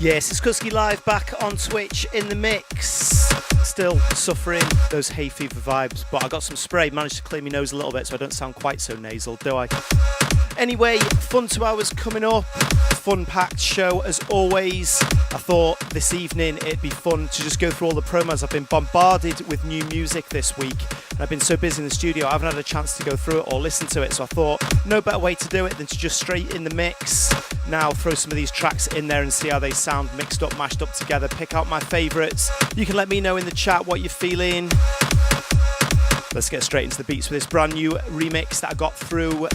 Yes, it's Kutski live back on Twitch in the mix. Still suffering those hay fever vibes, but I got some spray, managed to clear my nose a little bit so I don't sound quite so nasal, do I? Anyway, fun 2 hours coming up. Fun packed show as always. I thought this evening it'd be fun to just go through all the promos. I've been bombarded with new music this week. And I've been so busy in the studio I haven't had a chance to go through it or listen to it, so I thought no better way to do it than to just straight in the mix. Now throw some of these tracks in there and see how they sound mixed up, mashed up together. Pick out my favourites. You can let me know in the chat what you're feeling. Let's get straight into the beats with this brand new remix that I got through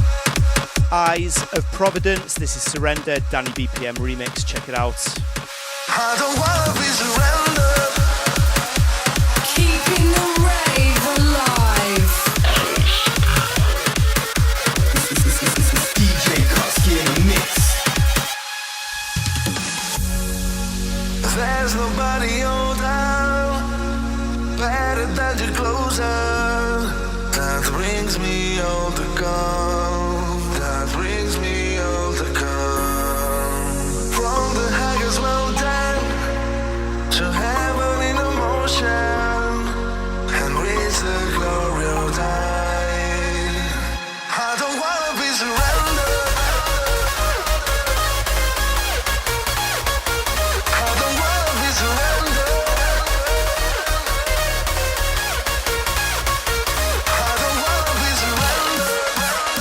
Eyes of Providence. This is Surrender, Danny BPM remix. Check it out. I don't wanna be surrendered. Keeping the rave alive. DJ Kutski in the mix. There's nobody older, better than you closer. That brings me all the calm. That brings me all the calm. From the highest mountain to heaven in emotion, and reach the glory of thine. I don't wanna be surrendered. I don't wanna be surrendered. I don't wanna be surrendered.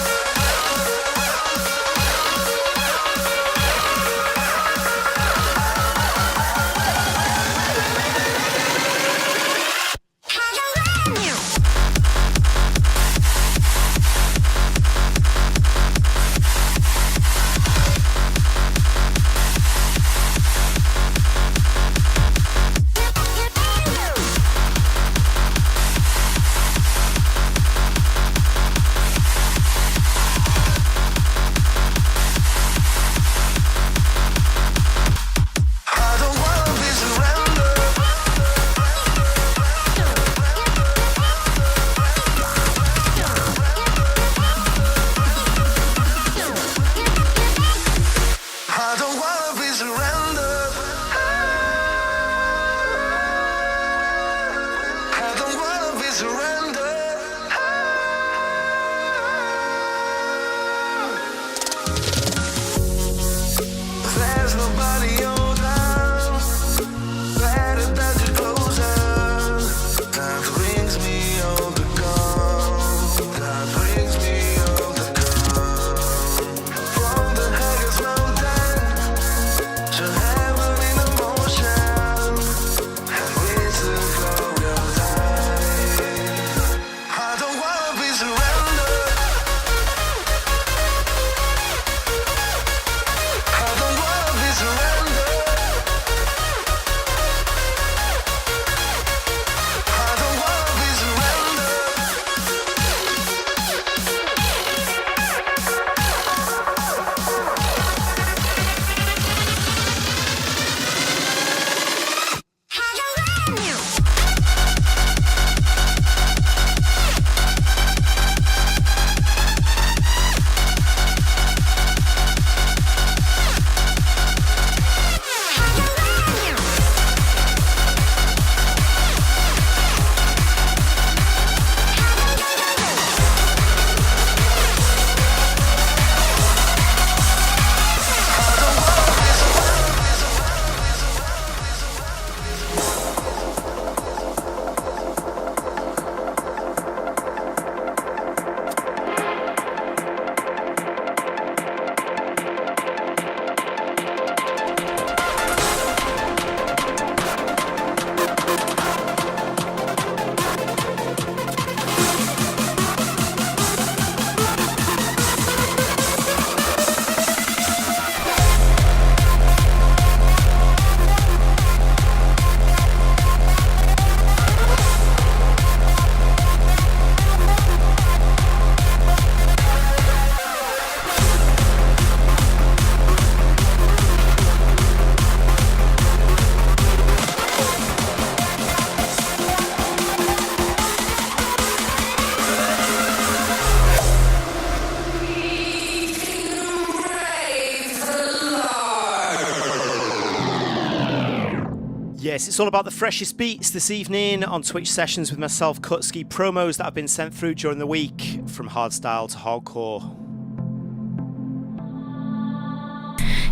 Yes, it's all about the freshest beats this evening on Twitch sessions with myself, Kutski, promos that have been sent through during the week from hardstyle to hardcore.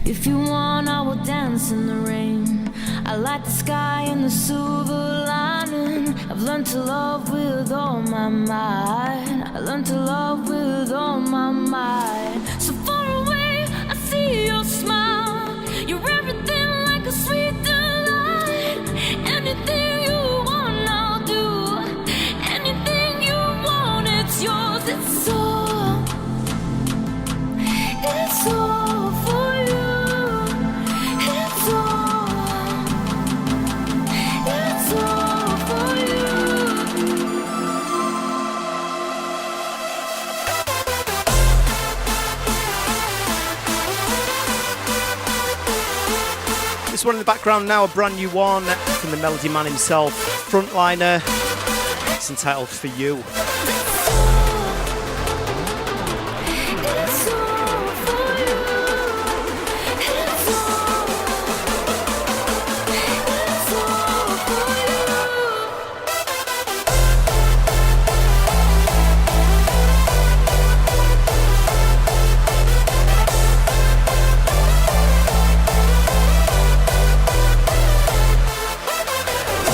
If you want, I will dance in the rain. I like the sky and the silver lining. I've learned to love with all my might. I learned to love with all my might. So far away, I see your smile. You're everything like a sweet delight. Anything you want, I'll do. Anything you want, it's yours. It's all for you. It's all for you. This one in the background now, a brand new one from the Melody Man himself, Frontliner. It's entitled For You. It's all for you. It's all for you. It's all for you. It's all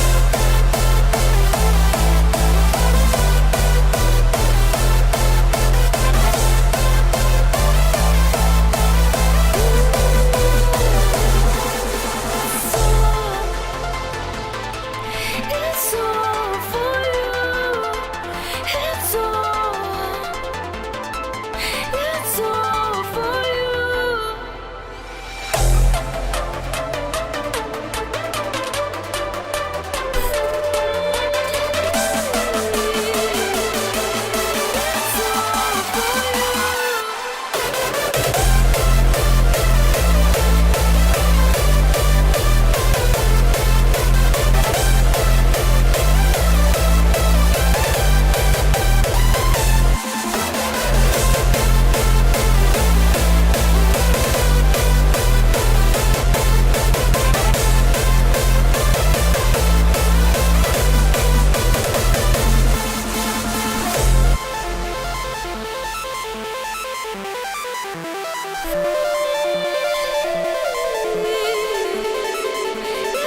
for you. It's all for you. It's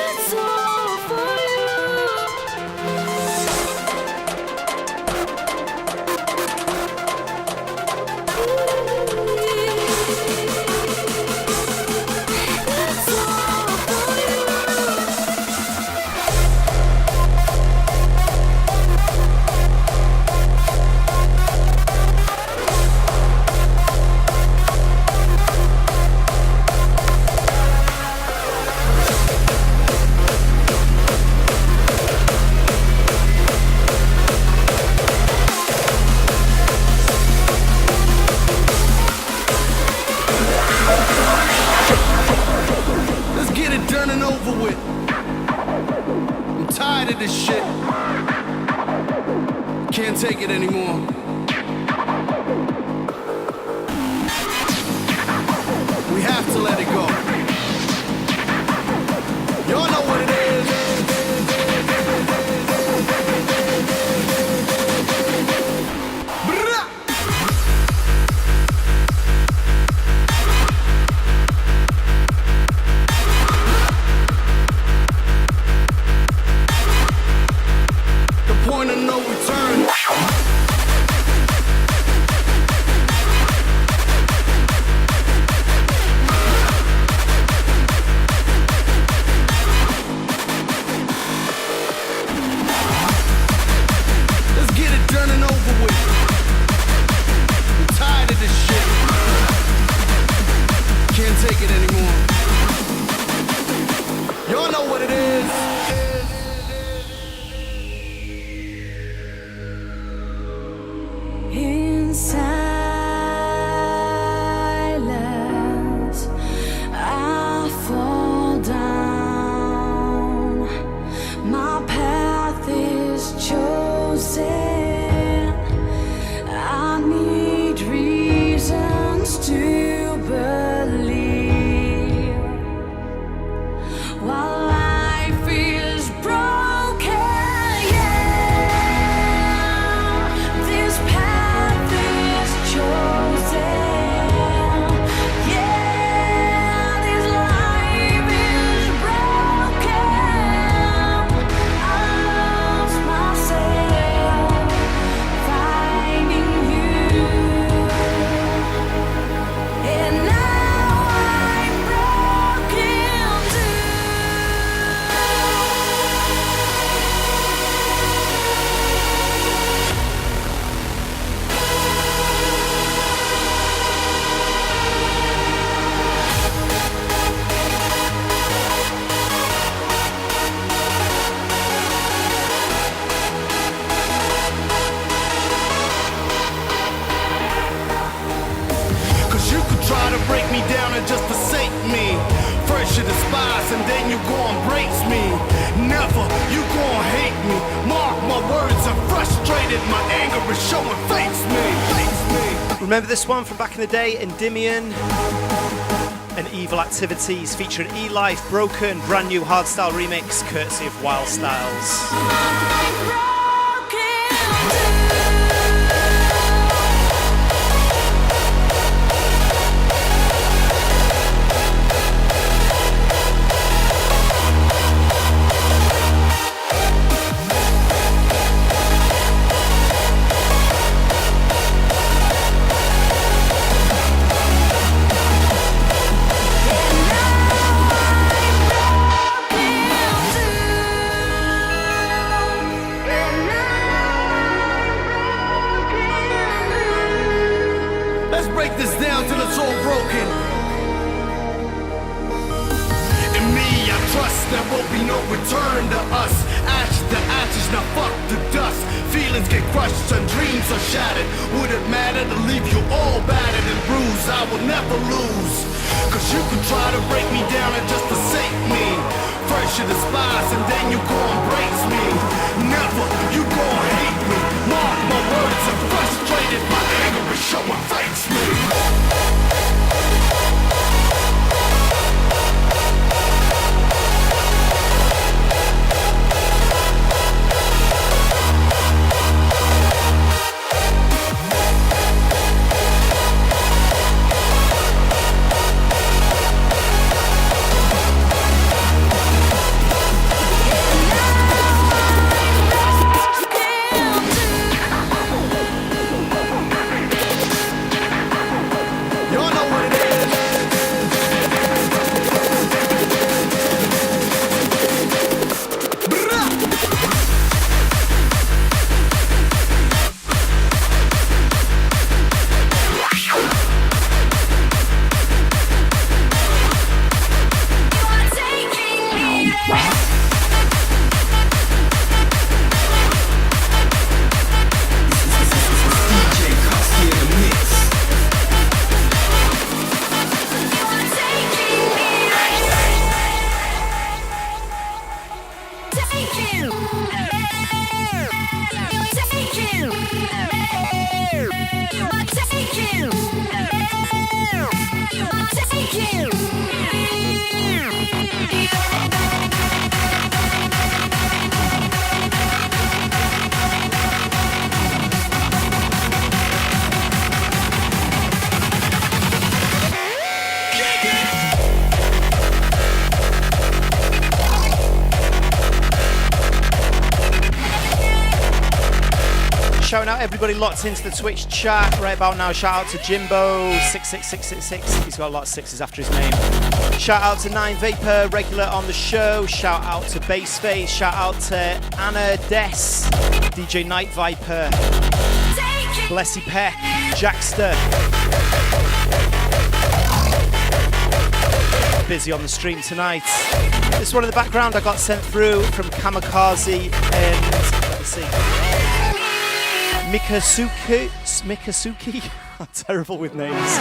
all for you. It's all for you. Let's get it done and over with. I'm tired of this shit. Can't take it anymore. We have to let it go. Y'all know what it is. Brrrah! The point of no return. Let's get it done and over with. I'm tired of this shit. Can't take it anymore. Y'all know what it is. In silence, I fall down. My path is chosen. I need reasons to believe. While life is anger is showing face me. Remember this one from back in the day, Endymion and Evil Activities featuring E-Life, Broken, brand new hardstyle remix courtesy of Wild Styles. Shouting out everybody locked into the Twitch chat right about now. Shout out to Jimbo66666. He's got a lot of sixes after his name. Shout out to 9 Vapor, regular on the show. Shout out to Baseface. Shout out to Anna Des, DJ Night Viper, Blessy Peck, Jackster. Busy on the stream tonight. This one in the background I got sent through from Kamikaze and let me see. Mikasuki? I'm terrible with names.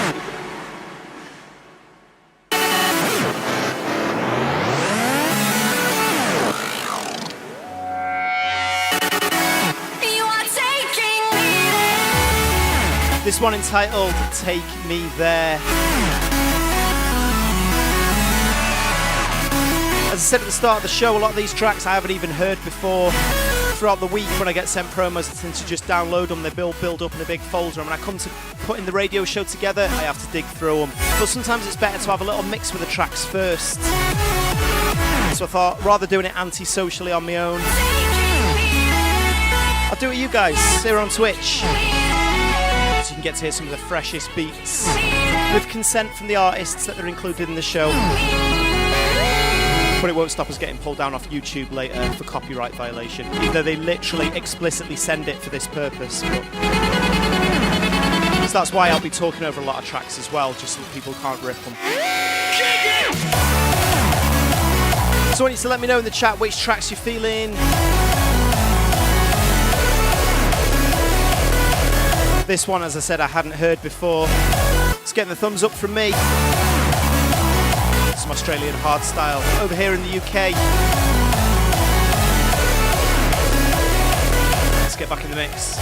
This one entitled Take Me There. As I said at the start of the show, a lot of these tracks I haven't even heard before. Throughout the week when I get sent promos, I tend to just download them. They build up in a big folder, and when I come to putting the radio show together, I have to dig through them. But sometimes it's better to have a little mix with the tracks first. So I thought, rather doing it anti-socially on my own, I'll do it with you guys here on Twitch, so you can get to hear some of the freshest beats with consent from the artists that are included in the show. But it won't stop us getting pulled down off YouTube later for copyright violation, even though they literally explicitly send it for this purpose. So that's why I'll be talking over a lot of tracks as well, just so that people can't rip them. So I want you to let me know in the chat which tracks you're feeling. This one, as I said, I hadn't heard before. It's getting the thumbs up from me. Some Australian hardstyle over here in the UK. Let's get back in the mix.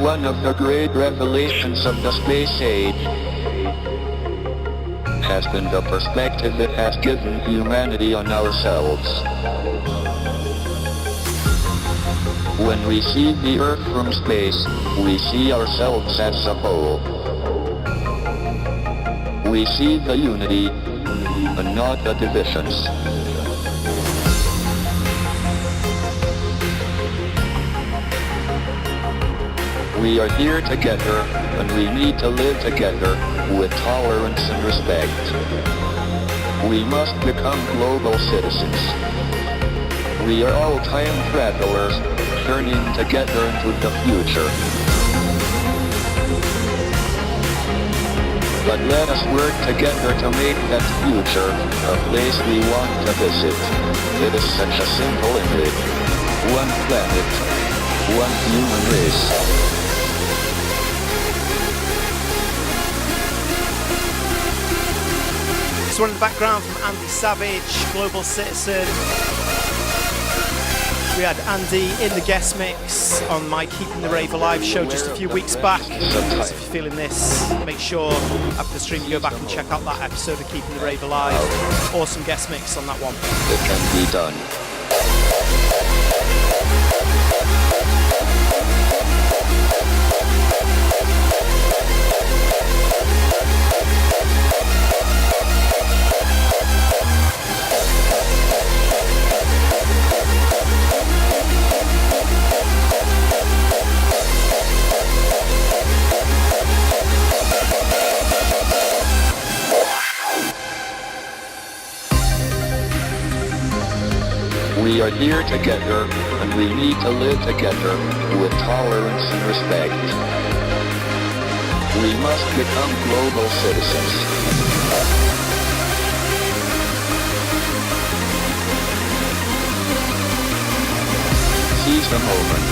One of the great revelations of the space age has been the perspective it has given humanity on ourselves. When we see the Earth from space, we see ourselves as a whole. We see the unity, and not the divisions. We are here together, and we need to live together with tolerance and respect. We must become global citizens. We are all time travelers, journeying together into the future. But let us work together to make that future a place we want to visit. It is such a simple image. One planet, one human race. This one in the background from Andy Savage, Global Citizen. We had Andy in the guest mix on my Keeping the Rave Alive show just a few weeks back. So if you're feeling this, make sure after the stream you go back and check out that episode of Keeping the Rave Alive. Awesome guest mix on that one. It can be done. We are here together, and we need to live together with tolerance and respect. We must become global citizens. Seize the moment.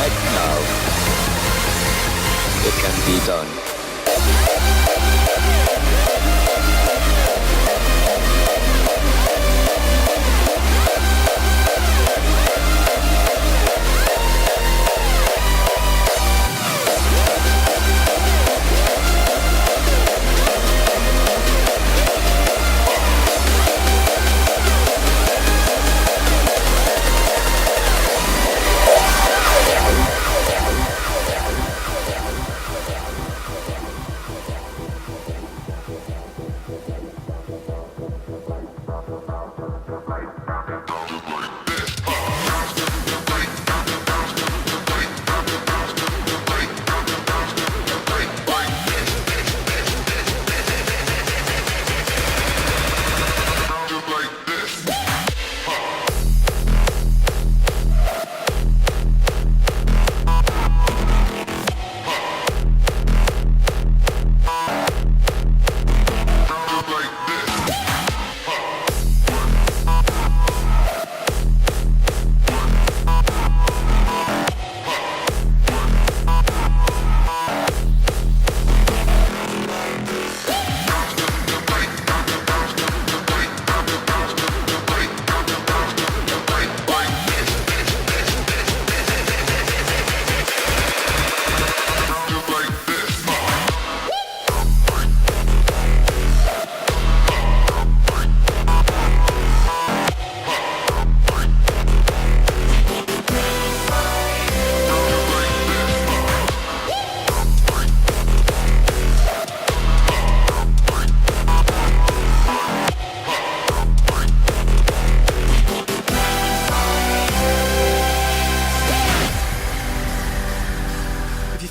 Act now. It can be done.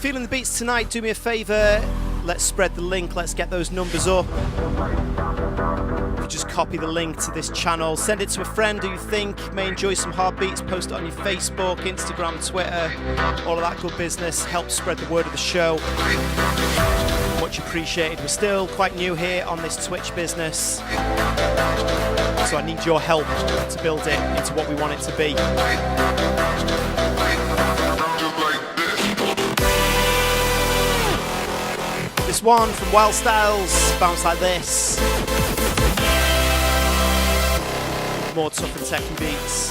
Feeling the beats tonight, do me a favour, let's spread the link, let's get those numbers up. If you just copy the link to this channel, send it to a friend who you think may enjoy some hard beats, post it on your Facebook, Instagram, Twitter, all of that good business, help spread the word of the show. Much appreciated. We're still quite new here on this Twitch business, so I need your help to build it into what we want it to be. This one from Wild Styles, bounce like this. More tough and techy beats.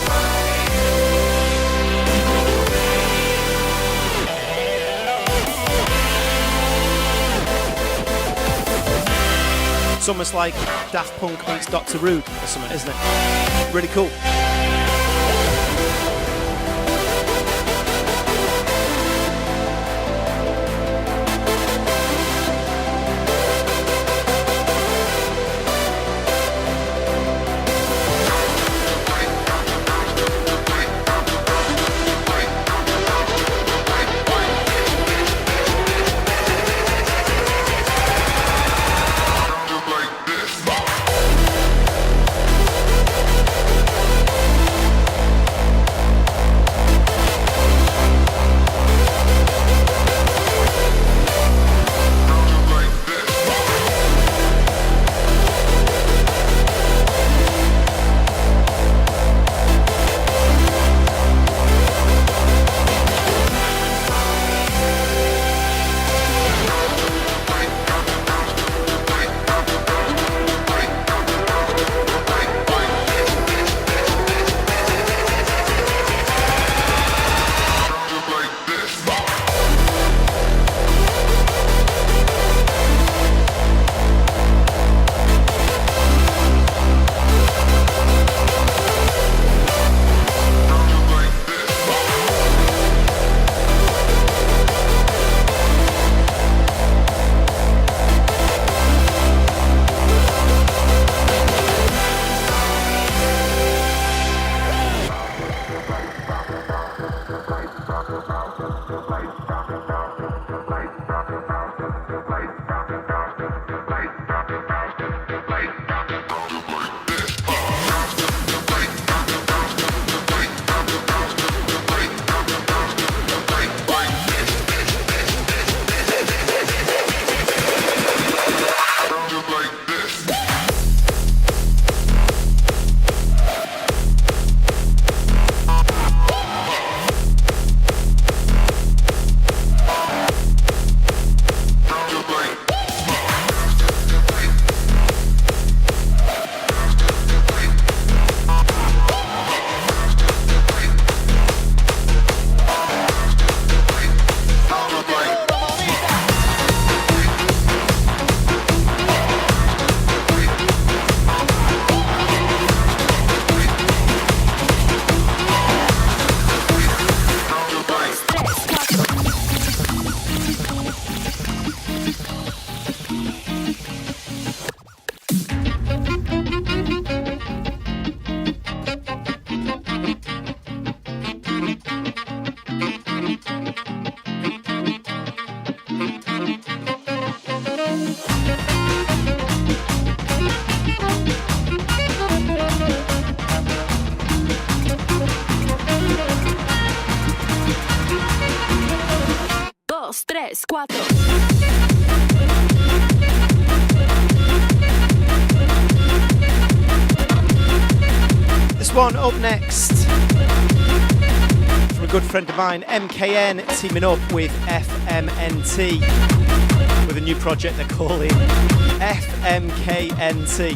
It's almost like Daft Punk meets Dr. Rude or something, isn't it? Really cool. Dos, tres, cuatro. This one up next from a good friend of mine, MKN, teaming up with FMNT with a new project they're calling FMKNT.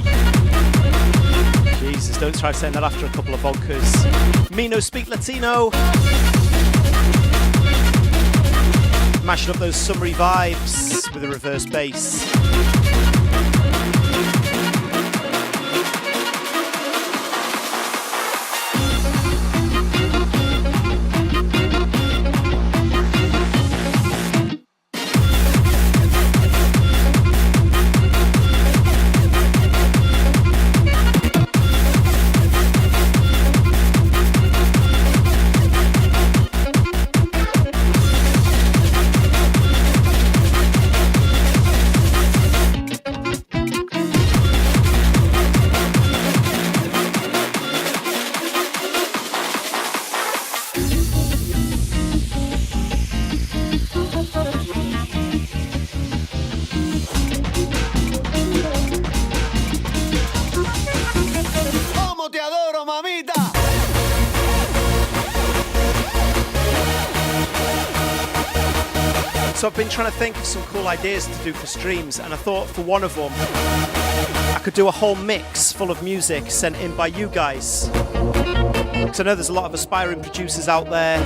Jesus, don't try saying that after a couple of vodkas. Me no speak Latino. Mashing up those summery vibes with a reverse bass. So I've been trying to think of some cool ideas to do for streams, and I thought for one of them I could do a whole mix full of music sent in by you guys. Because I know there's a lot of aspiring producers out there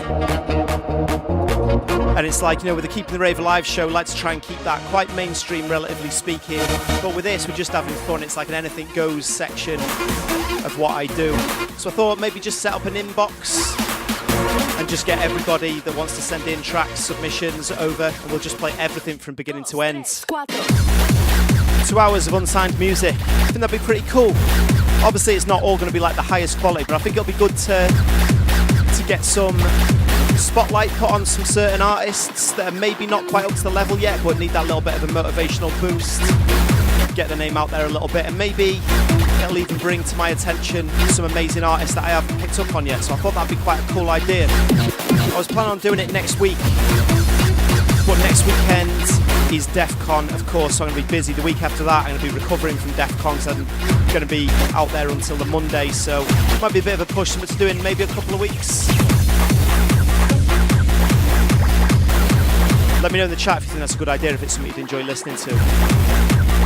And it's like, with the Keeping the Rave Alive show, I like to try and keep that quite mainstream, relatively speaking. But with this, we're just having fun. It's like an anything goes section of what I do. So I thought maybe just set up an inbox and just get everybody that wants to send in tracks, submissions over, and we'll just play everything from beginning to end. 2 hours of unsigned music. I think that'd be pretty cool. Obviously, it's not all going to be like the highest quality, but I think it'll be good to get some spotlight put on some certain artists that are maybe not quite up to the level yet, but need that little bit of a motivational boost. Get the name out there a little bit, and maybe it'll even bring to my attention some amazing artists that I haven't picked up on yet. So I thought that'd be quite a cool idea. I was planning on doing it next week, but next weekend is DEF CON, of course, so I'm going to be busy. The week after that, I'm going to be recovering from DEF CON, so I'm going to be out there until the Monday, so it might be a bit of a push, something to do in maybe a couple of weeks. Let me know in the chat if you think that's a good idea, if it's something you'd enjoy listening to.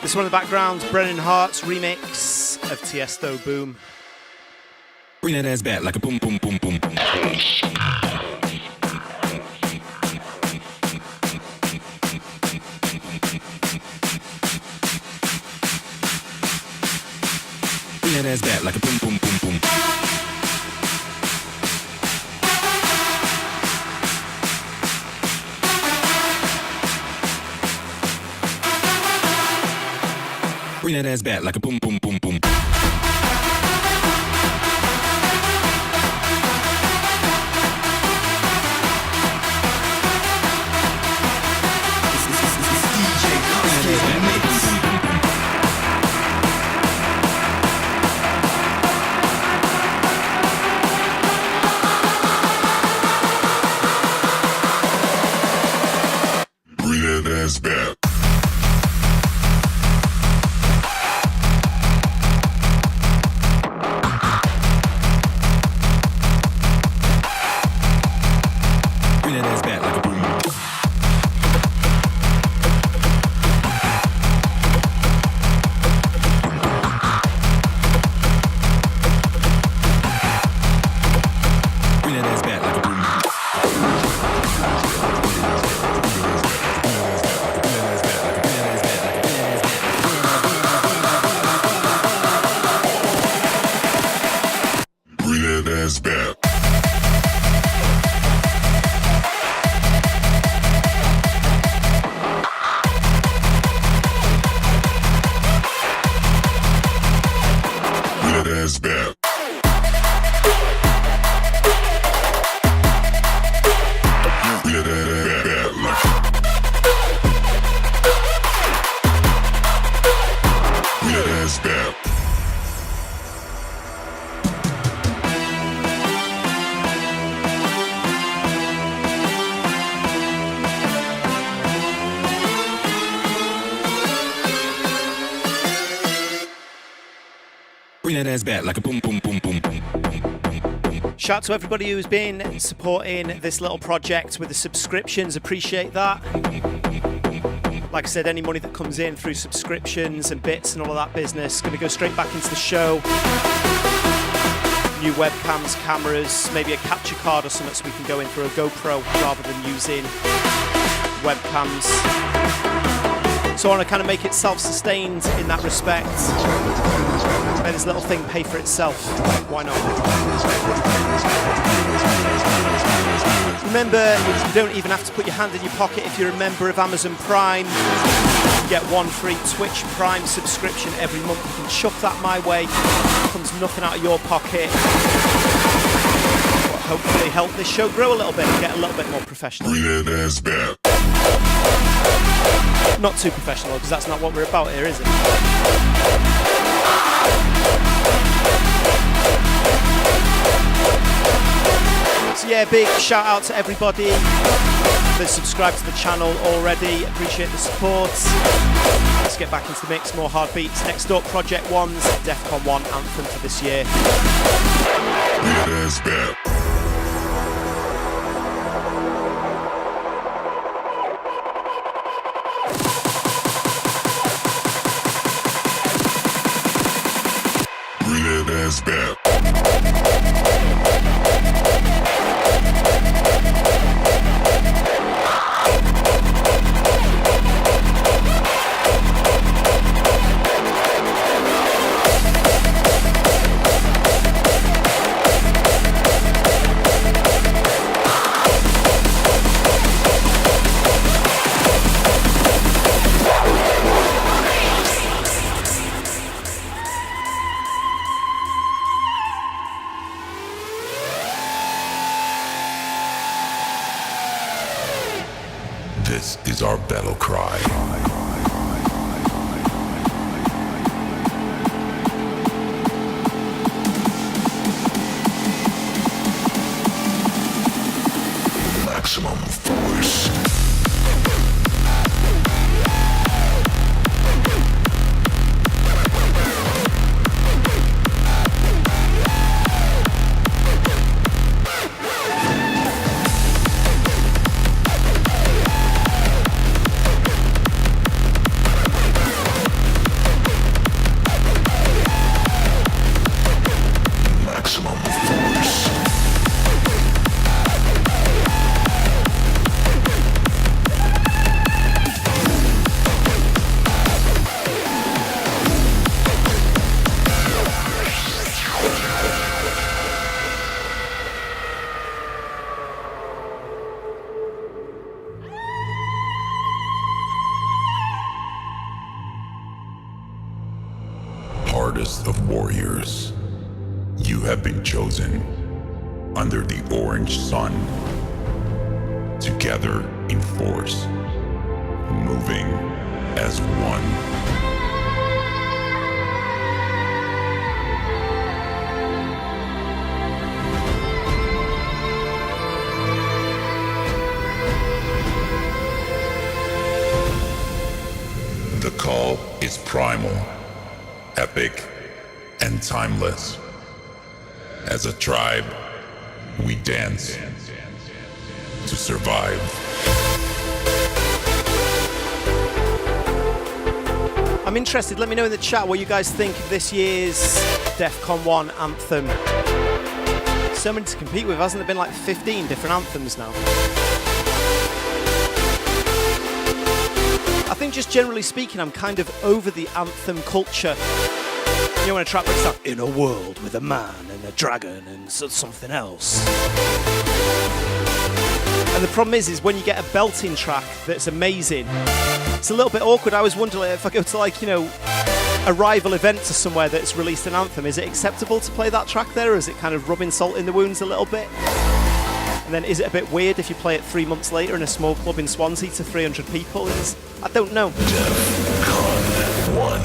This one in the background, Brennan Hart's remix of Tiesto Boom. Bring that ass back like a boom, boom, boom, boom, boom. Bring that ass back like a boom, boom, boom, boom. Bring that ass back like a boom, boom, boom, boom. Bring that ass back. Bring that ass back like a boom, boom, boom, boom, boom. Shout out to everybody who's been supporting this little project with the subscriptions. Appreciate that. Like I said, any money that comes in through subscriptions and bits and all of that business is going to go straight back into the show. New webcams, cameras, maybe a capture card or something so we can go in through a GoPro rather than using webcams. So I want to kind of make it self-sustained in that respect. Let this little thing pay for itself. Why not? Remember, you don't even have to put your hand in your pocket if you're a member of Amazon Prime. You get one free Twitch Prime subscription every month. You can chuck that my way. It comes nothing out of your pocket. But hopefully help this show grow a little bit and get a little bit more professional. Bring that ass back. Not too professional, because that's not what we're about here, is it? So Yeah, big shout out to everybody that's subscribed to the channel already. Appreciate the support. Let's get back into the mix, more hard beats. Next up, Project One's Defcon 1 anthem for this year. Bring that ass back. This is our battle cry. Maximum force. Hardest of warriors, you have been chosen under the orange sun, together in force, moving as one. The call is primal, epic, and timeless. As a tribe, we dance to survive. I'm interested, let me know in the chat what you guys think of this year's Defcon 1 anthem. So many to compete with, hasn't there been like 15 different anthems now? I think just generally speaking, I'm kind of over the anthem culture. You know when a track breaks down, in a world with a man and a dragon and something else. And the problem is when you get a belting track that's amazing, it's a little bit awkward. I always wonder if I go to like, you know, a rival event to somewhere that's released an anthem, is it acceptable to play that track there, or is it kind of rubbing salt in the wounds a little bit? And then is it a bit weird if you play it 3 months later in a small club in Swansea to 300 people? I don't know. Defcon 1.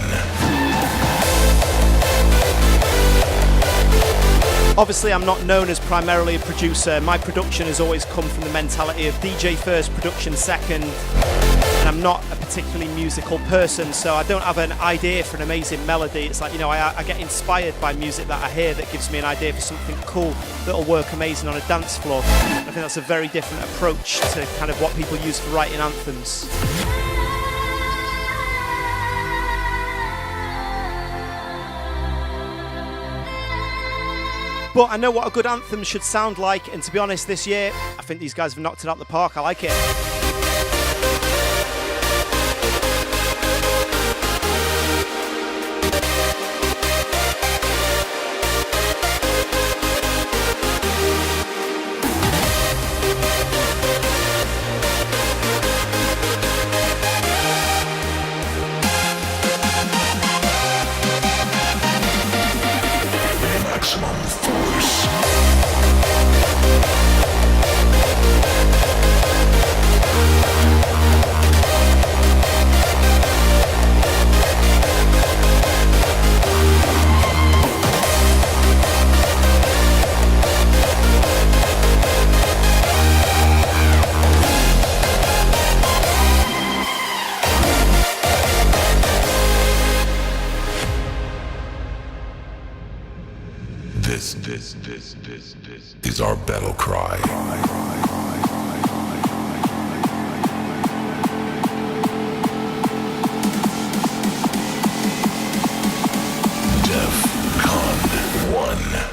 Obviously, I'm not known as primarily a producer. My production has always come from the mentality of DJ first, production second. And I'm not a particularly musical person, so I don't have an idea for an amazing melody. It's like, you know, I get inspired by music that I hear that gives me an idea for something cool that'll work amazing on a dance floor. I think that's a very different approach to kind of what people use for writing anthems. But I know what a good anthem should sound like, and to be honest, this year, I think these guys have knocked it out the park. I like it. Maximum force. is our battle cry. DEFCON 1.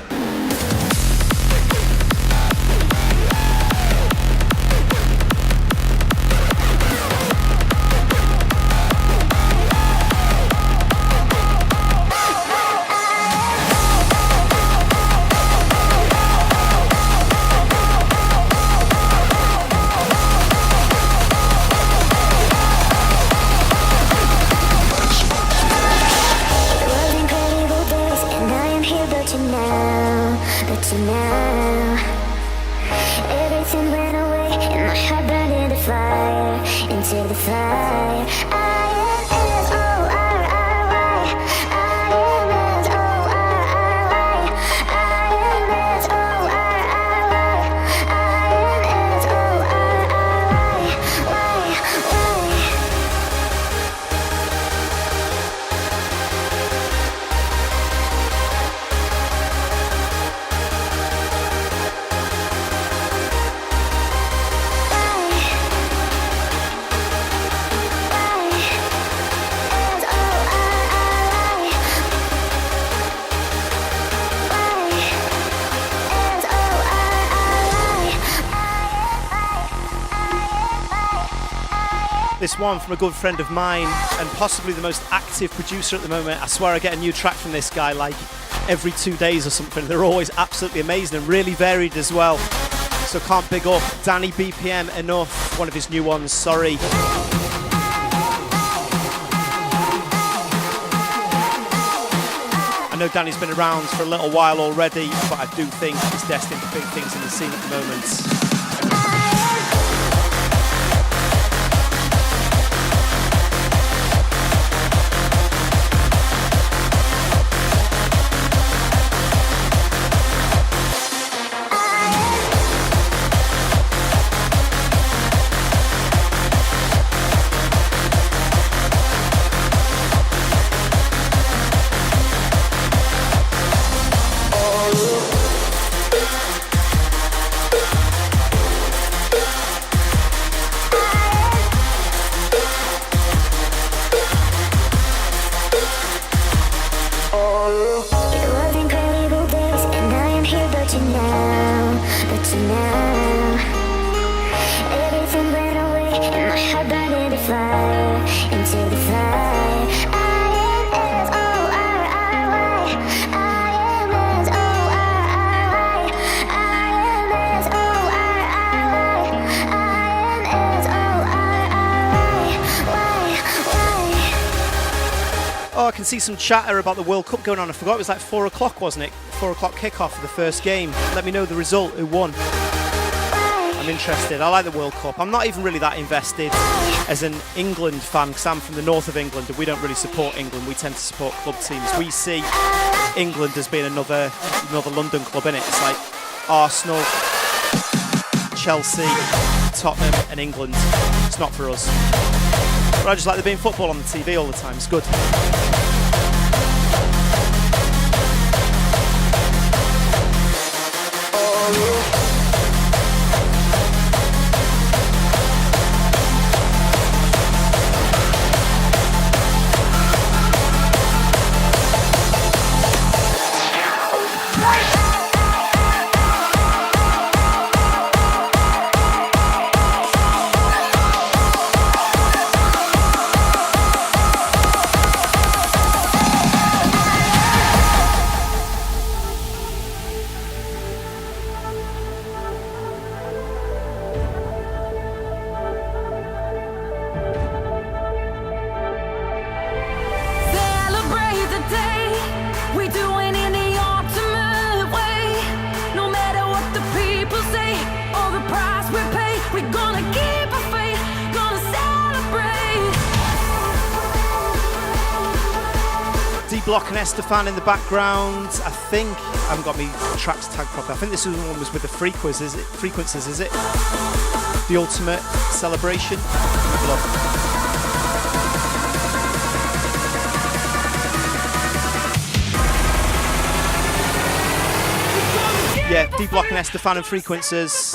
This one from a good friend of mine and possibly the most active producer at the moment. I swear I get a new track from this guy like every 2 days or something. They're always absolutely amazing and really varied as well. So can't big up Danny BPM enough. One of his new ones, Sorry. I know Danny's been around for a little while already, but I do think he's destined for big things in the scene at the moment. I can see some chatter about the World Cup going on. I forgot it was like 4 o'clock, wasn't it? 4 o'clock kickoff for the first game. Let me know the result, who won. I'm interested. I like the World Cup. I'm not even really that invested as an England fan because I'm from the north of England and we don't really support England. We tend to support club teams. We see England as being another London club, innit? It's like Arsenal, Chelsea, Tottenham and England. It's not for us. But I just like there being football on the TV all the time. It's good. Block and Estefan in the background. I think I haven't got me tracks tagged properly. I think this one was with the frequencies. Is it? The Ultimate Celebration. Love. Yeah, D-Block and Estefan and Frequencies.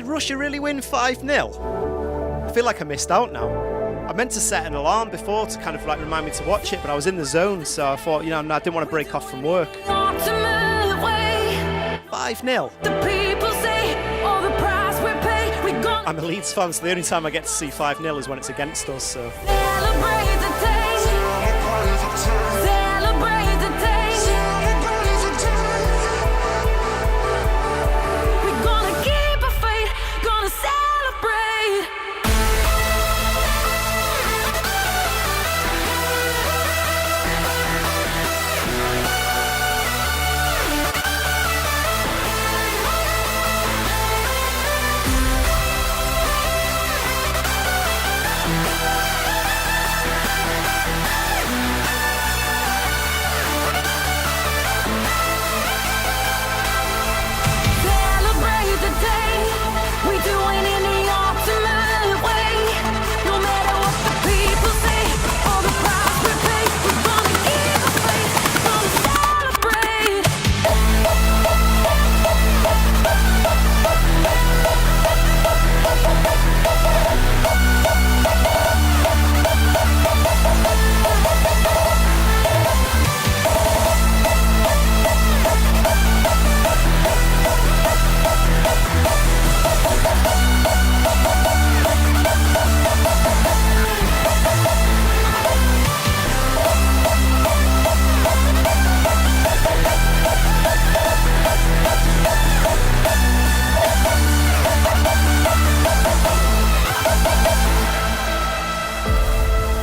Russia really win 5-0? I feel like I missed out now. I meant to set an alarm before to kind of like remind me to watch it, but I was in the zone, so I thought, you know, I didn't want to break off from work. 5-0. I'm a Leeds fan, so the only time I get to see 5-0 is when it's against us, so...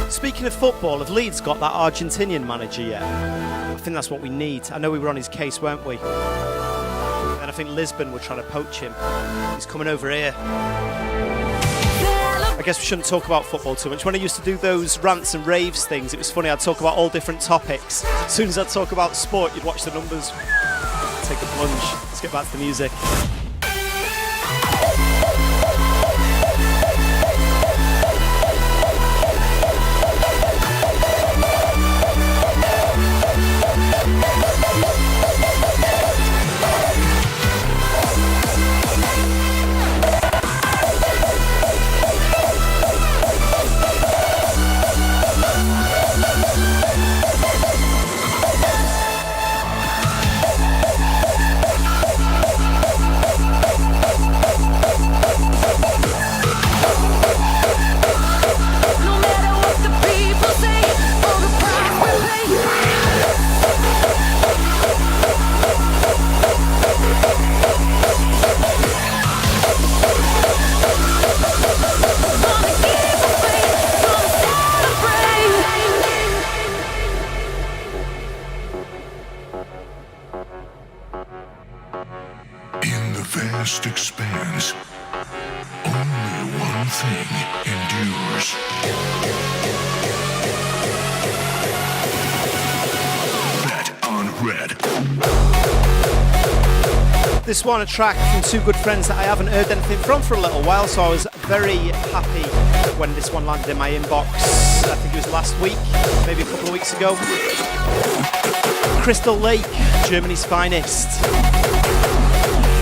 Speaking of football, have Leeds got that Argentinian manager yet? I think that's what we need. I know we were on his case, weren't we? And I think Lisbon were trying to poach him. He's coming over here. I guess we shouldn't talk about football too much. When I used to do those rants and raves things, it was funny, I'd talk about all different topics. As soon as I'd talk about sport, you'd watch the numbers. Take a plunge. Let's get back to the music. vast expanse, only one thing endures. That on red. This one, a track from two good friends that I haven't heard anything from for a little while, so I was very happy when this one landed in my inbox. I think it was last week, maybe a couple of weeks ago. Crystal Lake, Germany's finest.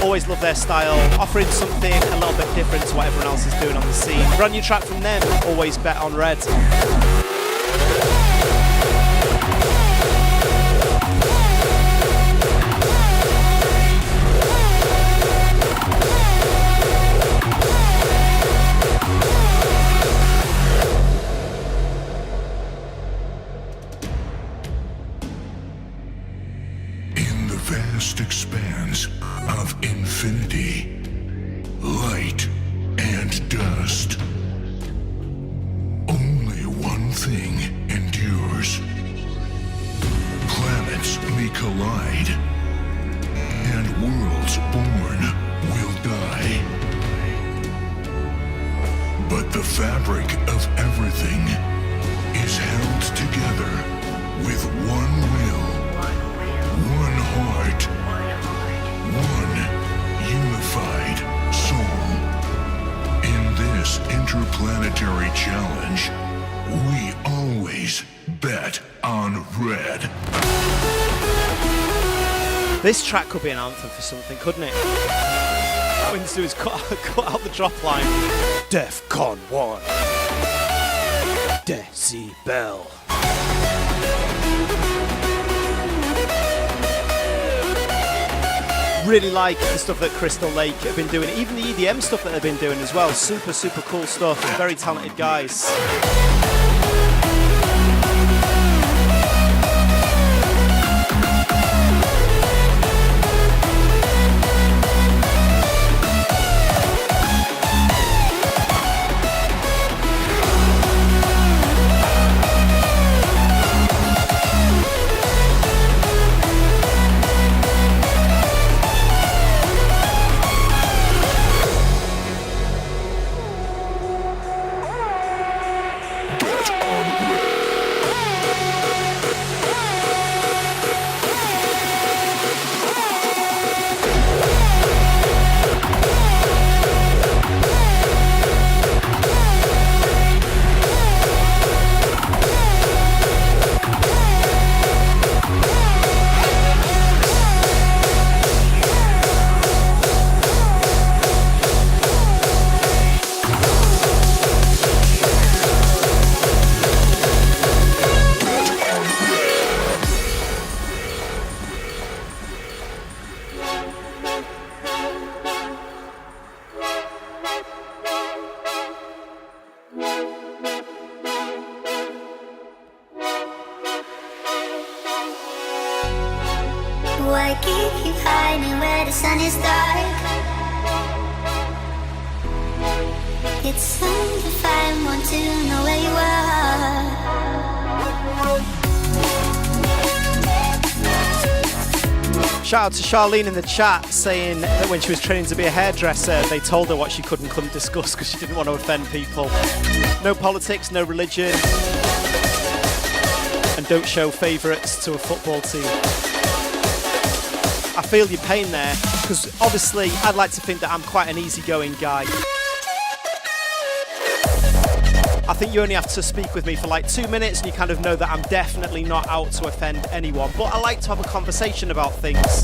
Always love their style, offering something a little bit different to what everyone else is doing on the scene. Brand new track from them, Always Bet on Red. In the vast expanse of fabric of everything is held together with one will, one heart, one unified soul. In this interplanetary challenge, we always bet on red. This track could be an anthem for something, couldn't it? What we need to do is cut out the drop line. DEFCON 1. Decibel. Really like the stuff that Crystal Lake have been doing, even the EDM stuff that they've been doing as well. Super, super cool stuff. Very talented guys. Why keep you hiding where the sun is dark? It's undefined, want to know where you are. Shout out to Charlene in the chat saying that when she was training to be a hairdresser, they told her what she could and couldn't discuss because she didn't want to offend people. No politics, no religion, and don't show favourites to a football team. I feel your pain there, because obviously I'd like to think that I'm quite an easygoing guy. I think you only have to speak with me for like 2 minutes and you kind of know that I'm definitely not out to offend anyone, but I like to have a conversation about things.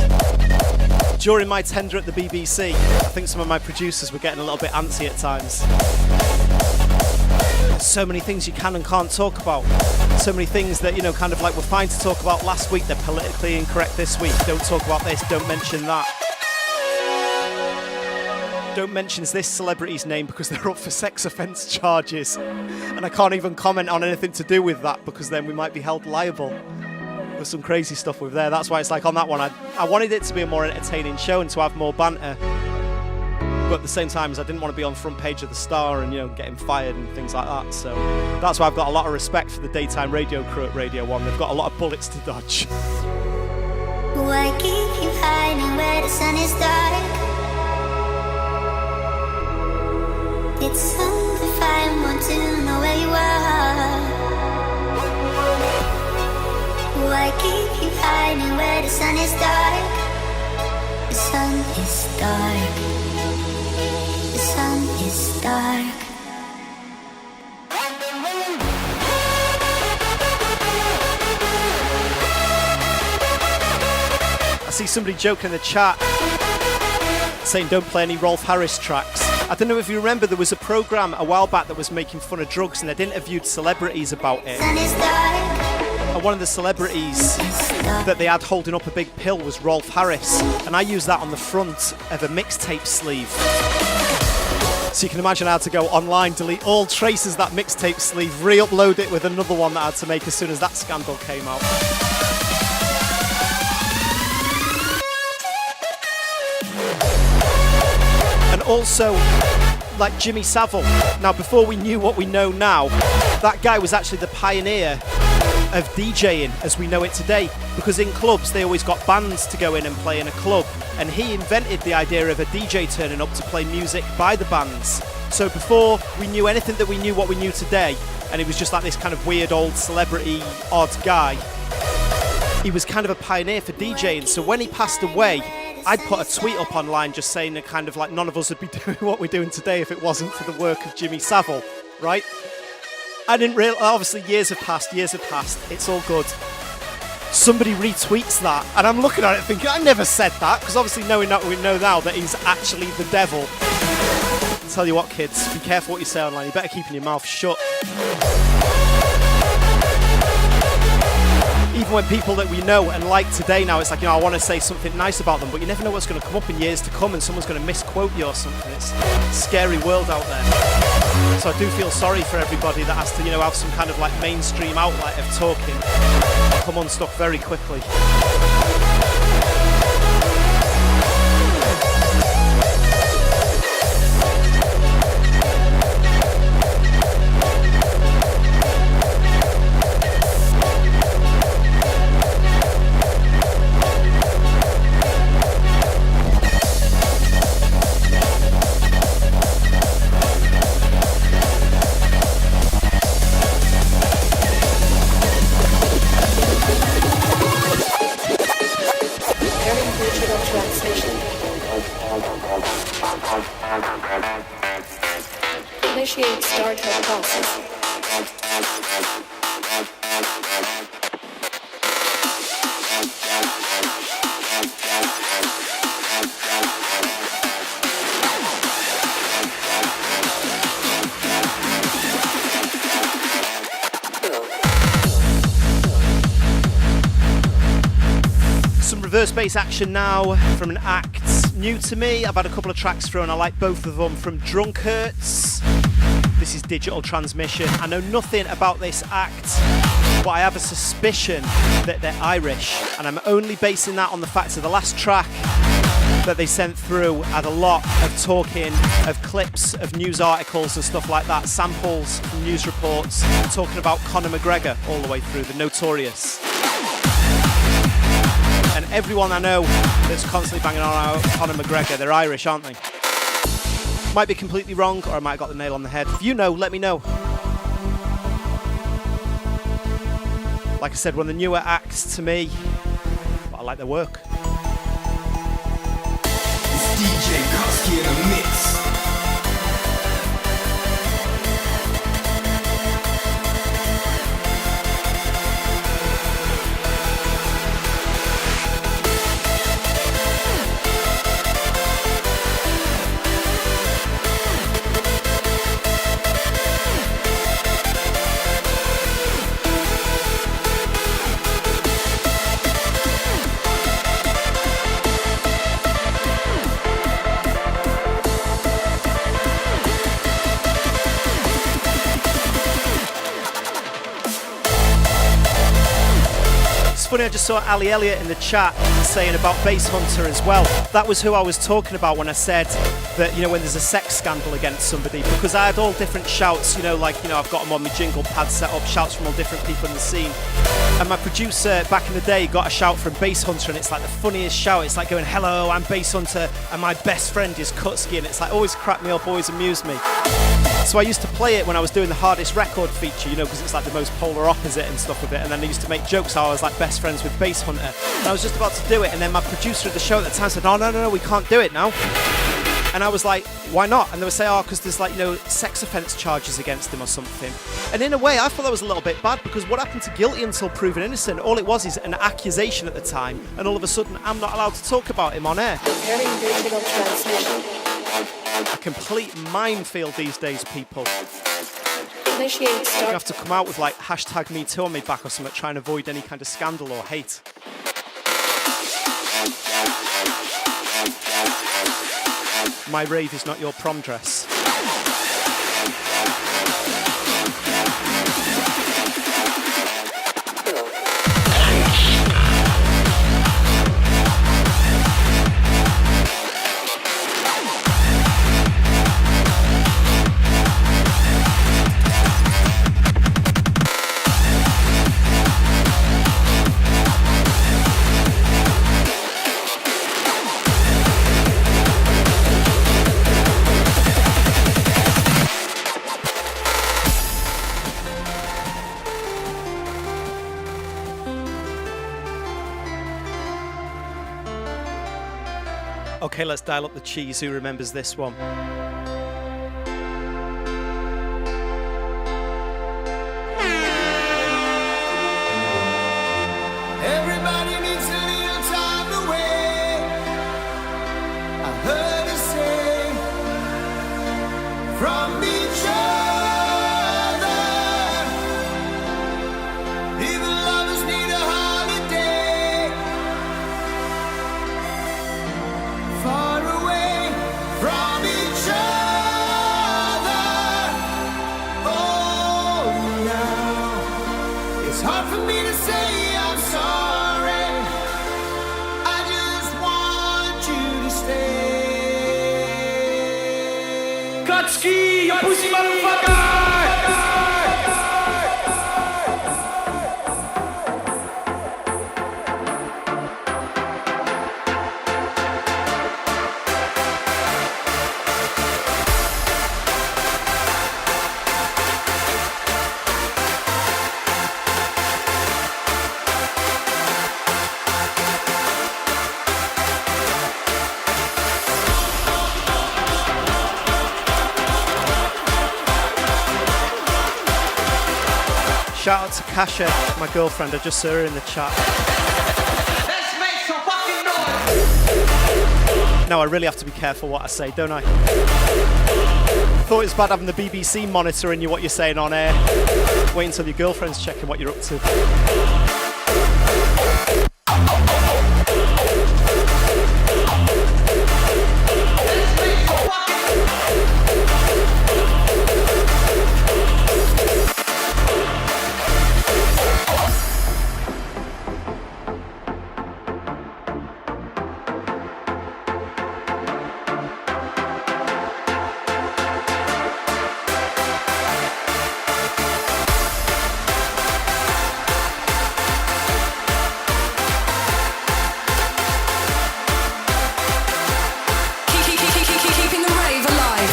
During my tender at the BBC, I think some of my producers were getting a little bit antsy at times. So many things you can and can't talk about. So many things that, you know, kind of like were fine to talk about last week, they're politically incorrect this week. Don't talk about this, don't mention that. Don't mention this celebrity's name because they're up for sex offence charges. And I can't even comment on anything to do with that because then we might be held liable. There's some crazy stuff with there. That's why it's like on that one, I wanted it to be a more entertaining show and to have more banter. But at the same time, I didn't want to be on the front page of the Star and, you know, getting fired and things like that. So that's why I've got a lot of respect for the daytime radio crew at Radio 1. They've got a lot of bullets to dodge. Why keep you hiding where the sun is dark? It's undefined, want to know where you are. Why keep you hiding where the sun is dark? The sun is dark. The sun is dark. I see somebody joking in the chat saying don't play any Rolf Harris tracks. I don't know if you remember, there was a programme a while back that was making fun of drugs and they'd interviewed celebrities about it. And one of the celebrities that they had holding up a big pill was Rolf Harris. And I used that on the front of a mixtape sleeve. So you can imagine I had to go online, delete all traces of that mixtape sleeve, re-upload it with another one that I had to make as soon as that scandal came out. And also, like Jimmy Savile. Now, before we knew what we know now, that guy was actually the pioneer of DJing as we know it today, because in clubs they always got bands to go in and play in a club, and he invented the idea of a DJ turning up to play music by the bands. So before we knew anything that we knew what we knew today, and he was just like this kind of weird old celebrity odd guy, he was kind of a pioneer for DJing. So when he passed away, I'd put a tweet up online just saying that kind of like none of us would be doing what we're doing today if it wasn't for the work of Jimmy Savile, right? I didn't realize, obviously years have passed, it's all good. Somebody retweets that, and I'm looking at it thinking, I never said that, because obviously we know now that he's actually the devil. I'll tell you what, kids, be careful what you say online, you better keep your mouth shut. Even when people that we know and like today now, it's like, I want to say something nice about them, but you never know what's going to come up in years to come and someone's going to misquote you or something. It's a scary world out there. So I do feel sorry for everybody that has to, have some kind of like mainstream outlet of talking. Come unstuck very quickly. Initiate startup process. Some reverse bass action now from an act new to me. I've had a couple of tracks through and I like both of them from Drunkards. This is Digital Transmission. I know nothing about this act, but I have a suspicion that they're Irish, and I'm only basing that on the fact that the last track that they sent through had a lot of talking of clips of news articles and stuff like that, samples from news reports, talking about Conor McGregor all the way through, the Notorious. And everyone I know that's constantly banging on about Conor McGregor, they're Irish, aren't they? Might be completely wrong, or I might have got the nail on the head. If you know, let me know. Like I said, one of the newer acts to me, but I like their work. It's DJ Kutski in the mix. Funny, I just saw Ali Elliott in the chat saying about Bass Hunter as well. That was who I was talking about when I said that, when there's a sex scandal against somebody, because I had all different shouts, I've got them on my jingle pad set up, shouts from all different people in the scene. And my producer back in the day got a shout from Bass Hunter, and it's like the funniest shout. It's like going, hello, I'm Bass Hunter, and my best friend is Kutski, and it's like always cracked me up, always amused me. So I used to play it when I was doing the hardest record feature, because it's like the most polar opposite and stuff with it. And then I used to make jokes how I was like best friends with Bass Hunter. And I was just about to do it, and then my producer at the show at the time said, no, we can't do it now. And I was like, why not? And they would say, because there's sex offence charges against him or something. And in a way, I thought that was a little bit bad, because what happened to guilty until proven innocent? All it was is an accusation at the time, and all of a sudden I'm not allowed to talk about him on air. Digital transmission. A complete minefield these days, people. Initiate start. You have to come out with #MeToo on me back or something, try and avoid any kind of scandal or hate. My rave is not your prom dress. Okay, let's dial up the cheese. Who remembers this one? Everybody needs a little time to wait. I heard her say from each other. Even lovers need a holiday. Far away from each other. Oh, now it's hard for me to say I'm sorry. I just want you to stay. Kutski, you pussy motherfucker! Shout out to Kasha, my girlfriend. I just saw her in the chat. Let's make some fucking noise! No, I really have to be careful what I say, don't I? Thought it was bad having the BBC monitoring you what you're saying on air. Wait until your girlfriend's checking what you're up to. Keeping the rave alive.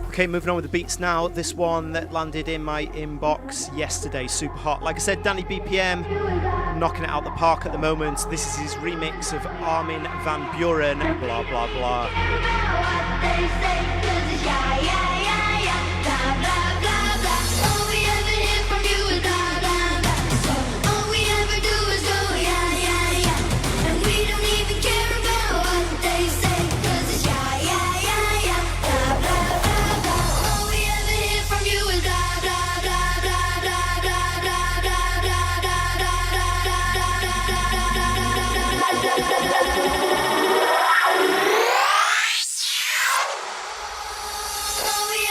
Okay, moving on with the beats now. This one that landed in my inbox yesterday, super hot. Like I said, Danny BPM knocking it out the park at the moment. This is his remix of Armin van Buren, blah, blah, blah. Oh,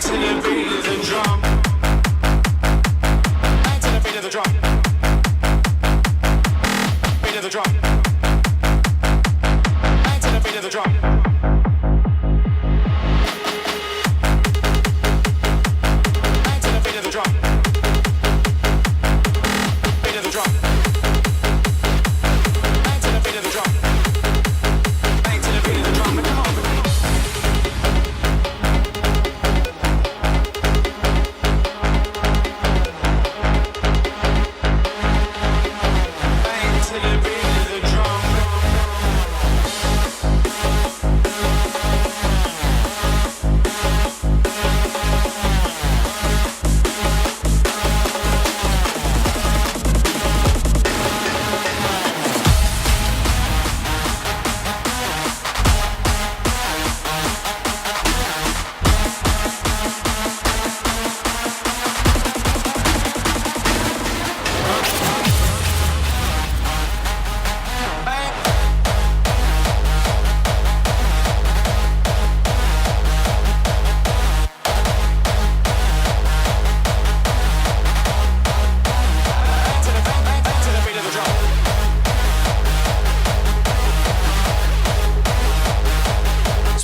to the beat of the drum. Bang to the beat of the drum. Beat of the drum. Bang to the beat of the drum. Bang to the beat of the drum. Beat of the drum. Bang to the beat of the drum. Bang to the beat of the drum. Come on.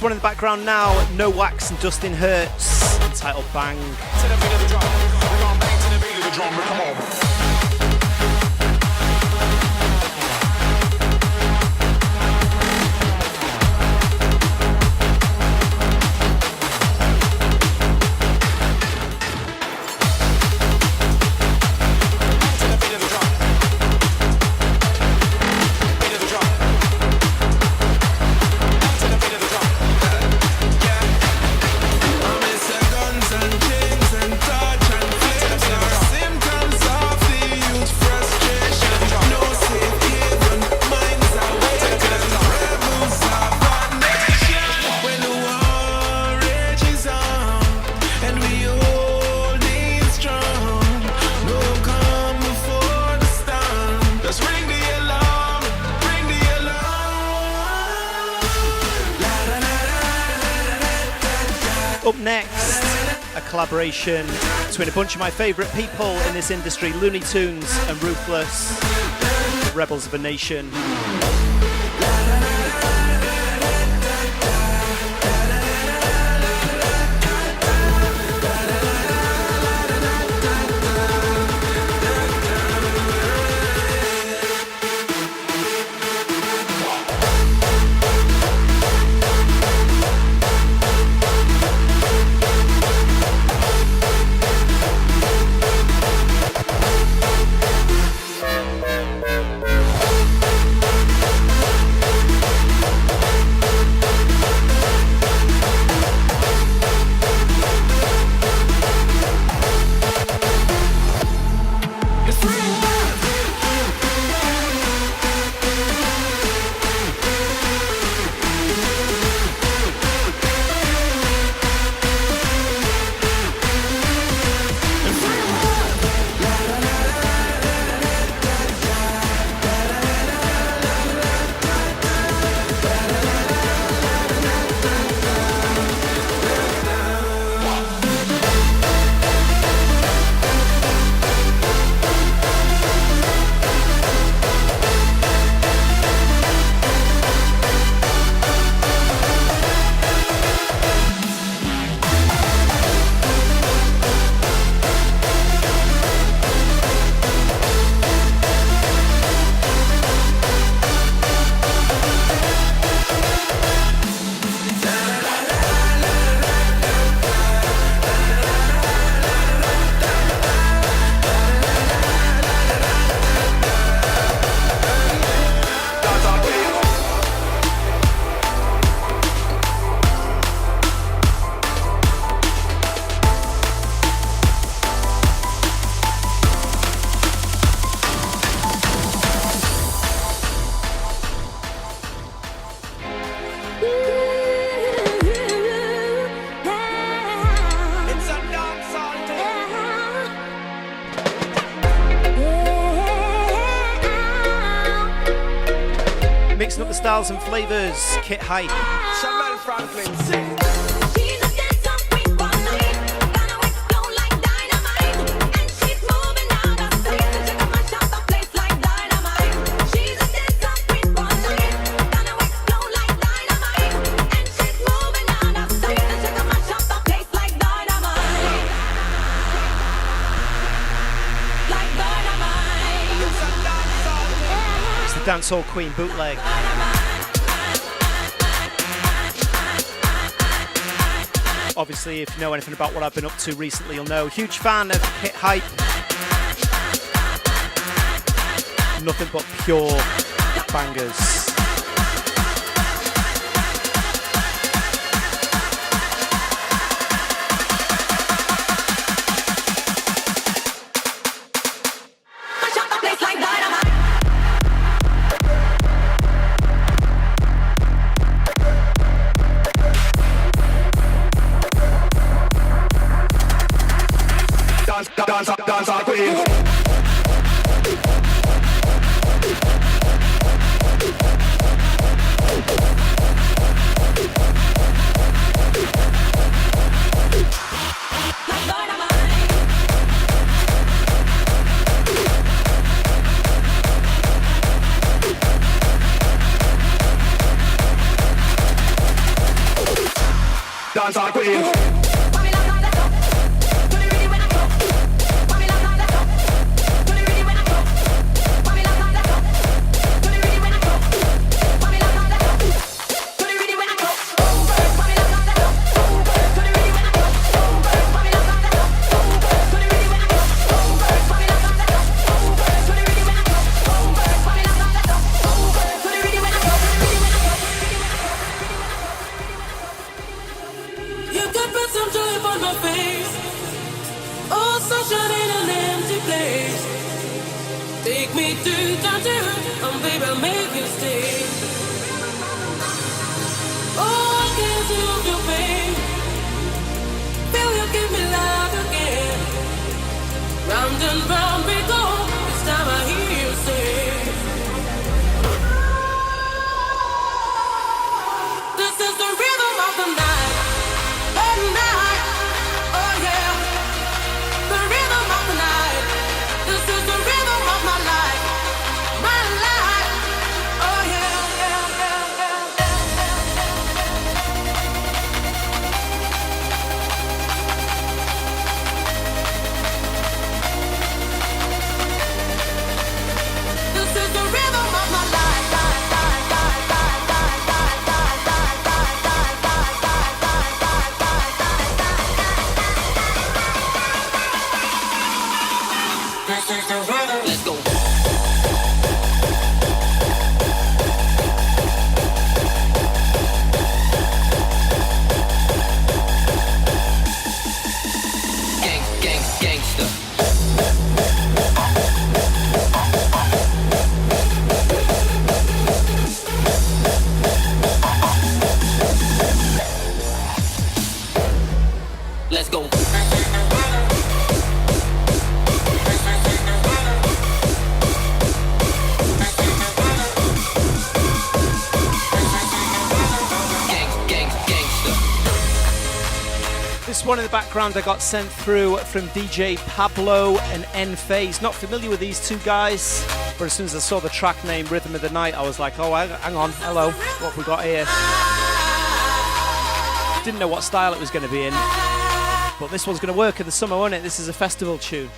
One in the background now, No Wax and Dustin Hertz, entitled Bang. To the beat of the drum. We're gonna bang to the beat of the drum. Come on. Up next, a collaboration between a bunch of my favourite people in this industry, Looney Tunes and Ruthless, Rebels of a Nation. Mixing up the styles and flavours, Kit Hype. Shabelle Franklin, sing. She's a dancer, we wanna Dancehall Queen bootleg. Obviously, if you know anything about what I've been up to recently, you'll know. Huge fan of Hit Hype. Nothing but pure bangers. Dance queen. Dance queen. One in the background I got sent through from DJ Pablo and N-Phase. Not familiar with these two guys, but as soon as I saw the track name Rhythm of the Night, I was like, oh, hang on, hello, what have we got here? Didn't know what style it was going to be in, but this one's going to work in the summer, won't it? This is a festival tune.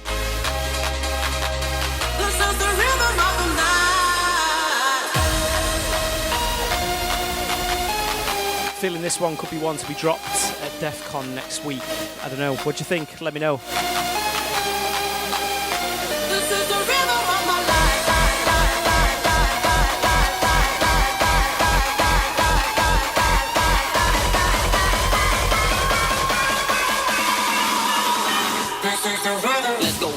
Feeling this one could be one to be dropped at DEF CON next week. I don't know. What do you think? Let me know. This is the rhythm of my life. This is the rhythm. Let's go.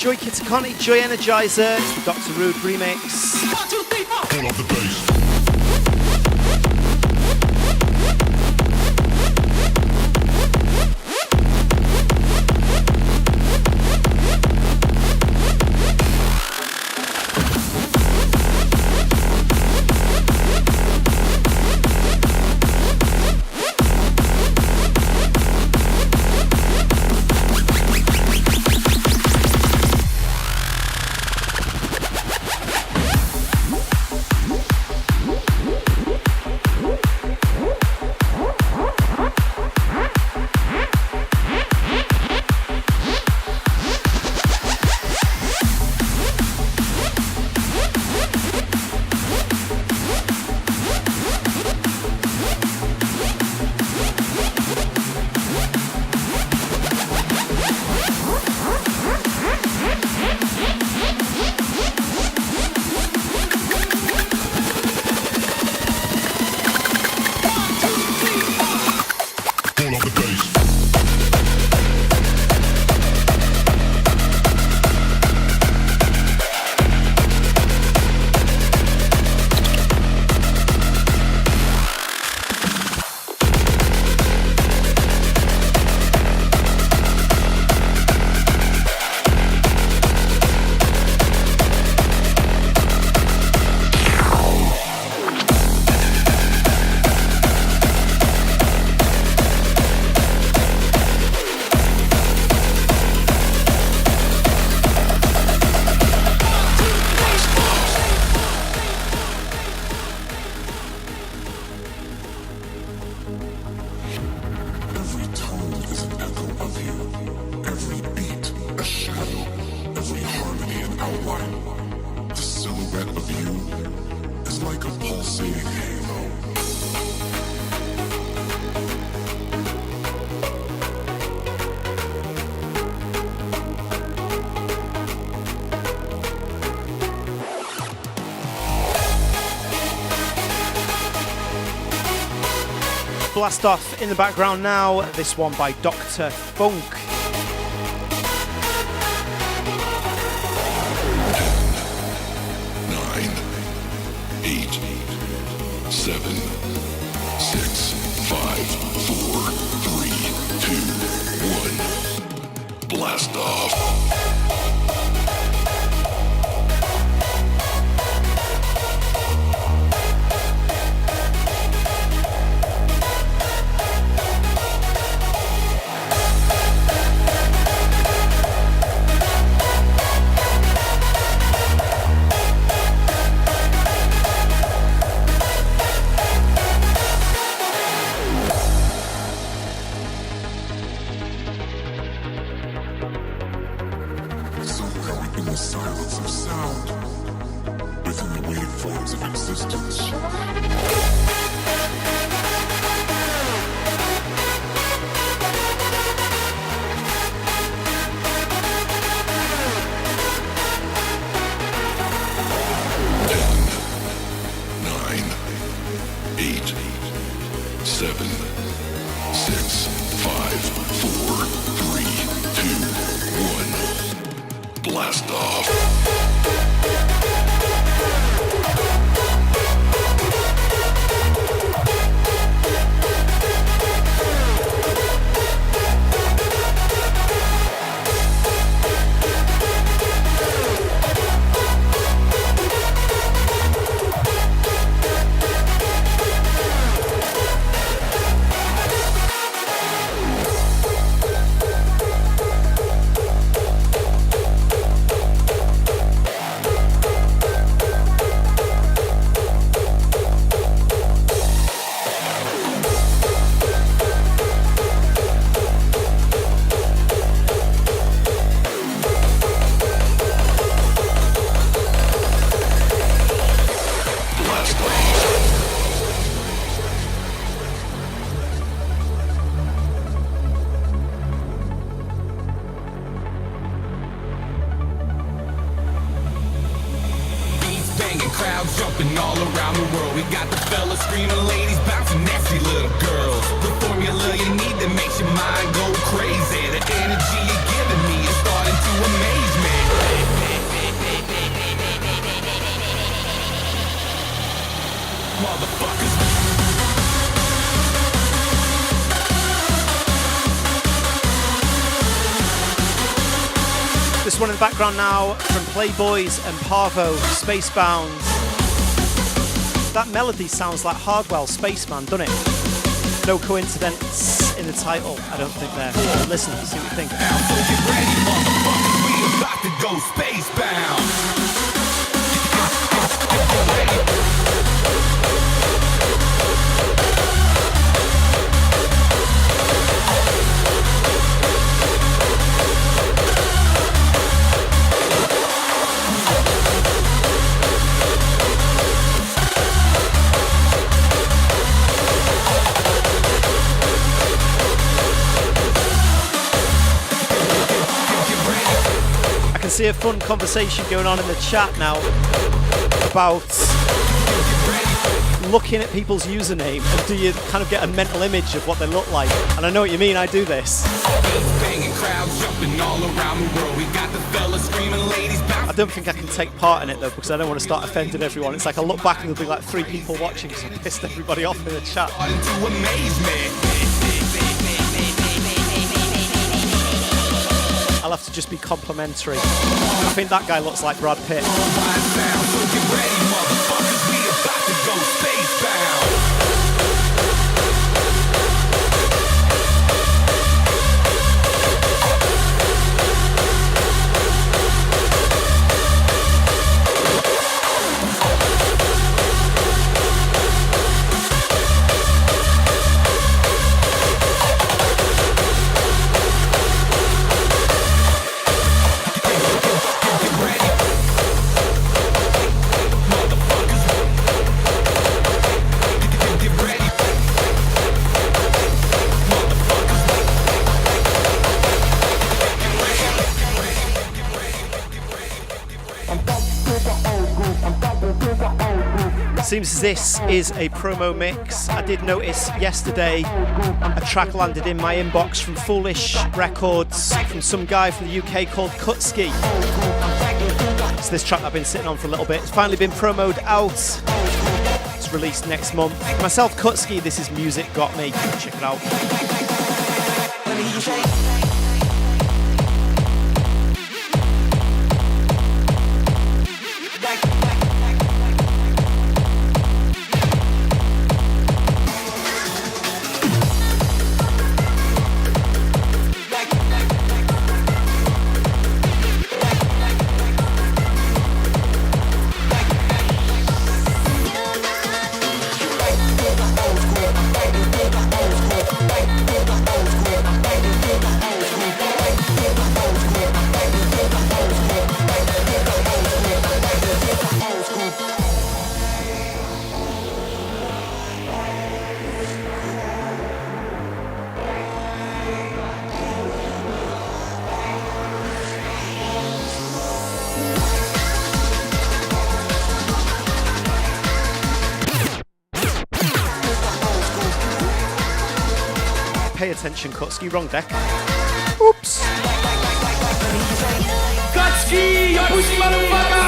Joy Kitakoni, Joy Energizer, it's the Dr. Rude remix. 1, 2, 3, 4. Pull up the bass. Blast off in the background now, this one by Dr. Funk. 9, 8, 7, 6, 5, 4, 3, 2, 1. Blast off. This one in the background now from Playboys and Parvo, Spacebound. That melody sounds like Hardwell, Spaceman, doesn't it? No coincidence in the title, I don't think there. Listen, see what you think. Now, so get ready, motherfuckers, we about to go spacebound. I can see a fun conversation going on in the chat now about looking at people's username and do you kind of get a mental image of what they look like? And I know what you mean, I do this. I don't think I can take part in it though because I don't want to start offending everyone. It's like I look back and there'll be like 3 people watching because I pissed everybody off in the chat. I'll have to just be complimentary. I think that guy looks like Brad Pitt. Seems as this is a promo mix. I did notice yesterday a track landed in my inbox from Foolish Records from some guy from the UK called Kutski. It's this track I've been sitting on for a little bit. It's finally been promoted out. It's released next month. Myself, Kutski, this is Music Got Me. Check it out. Pay attention, Kutski, wrong deck. Oops. Kutski, you pussy motherfucker!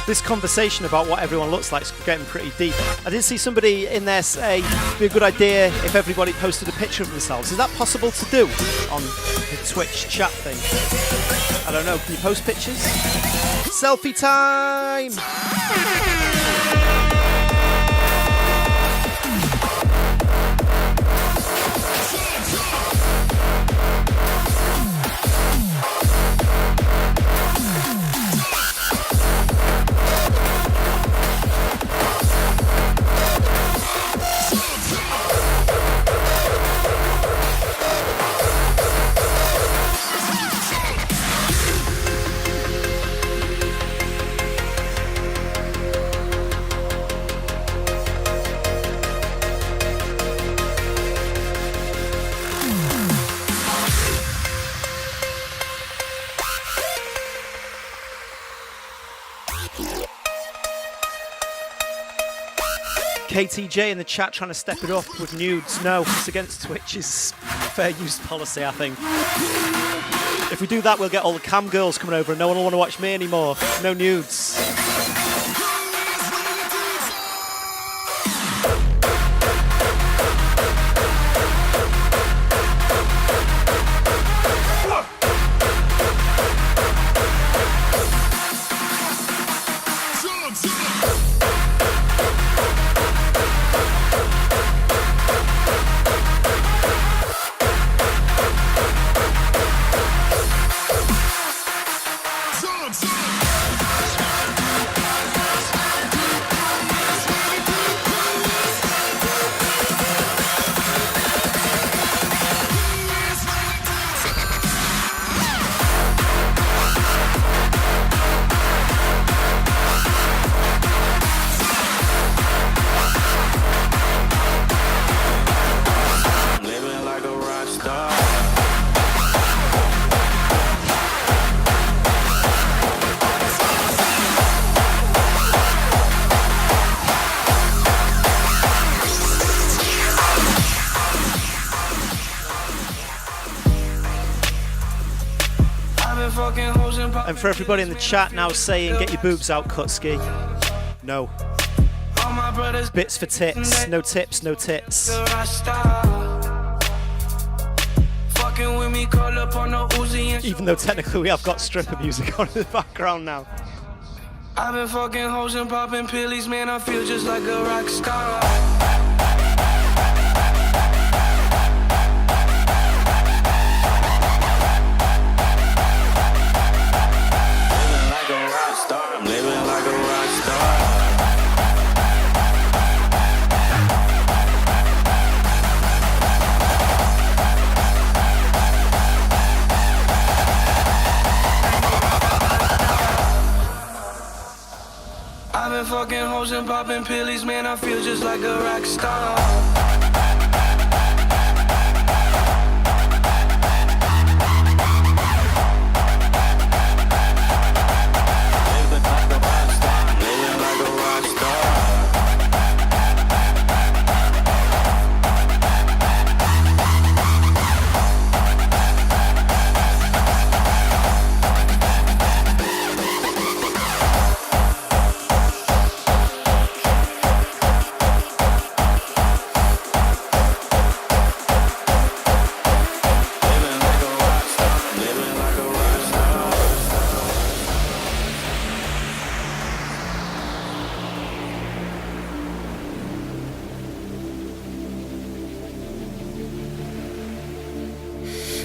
This conversation about what everyone looks like is getting pretty deep. I did see somebody in there say it'd be a good idea if everybody posted a picture of themselves. Is that possible to do on the Twitch chat thing? I don't know. Can you post pictures? Selfie time! KTJ in the chat trying to step it up with nudes. No, it's against Twitch's fair use policy, I think. If we do that, we'll get all the cam girls coming over and no one will want to watch me anymore. No nudes. And for everybody in the chat now saying, get your boobs out, Kutski. No. Bits for tits. No tips, no tits. Even though technically we have got stripper music on in the background now. I've been fucking hoes and popping pillies, man, I feel just like a rock star. Fucking hoes and popping pillies, man, I feel just like a rock star.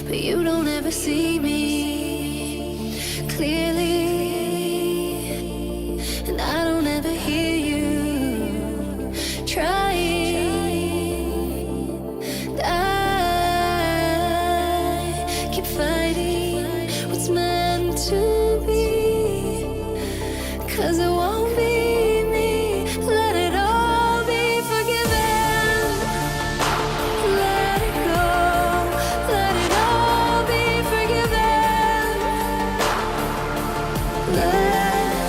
But you don't ever see me clearly. and I don't ever hear you trying. I keep fighting what's meant to be, 'cause it won't be me. Let it all be forgiven. Let it go. Let it all be forgiven. Let it go.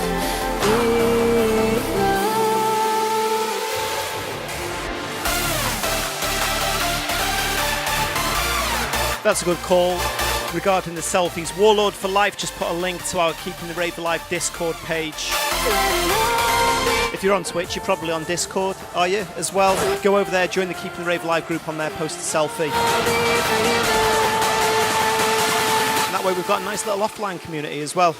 That's a good call. Regarding the selfies, Warlord for Life just put a link to our Keeping the Rave Alive Discord page. If you're on Twitch, you're probably on Discord, are you, as well? Go over there, join the Keeping the Rave Alive group on there, post a selfie. And that way we've got a nice little offline community as well.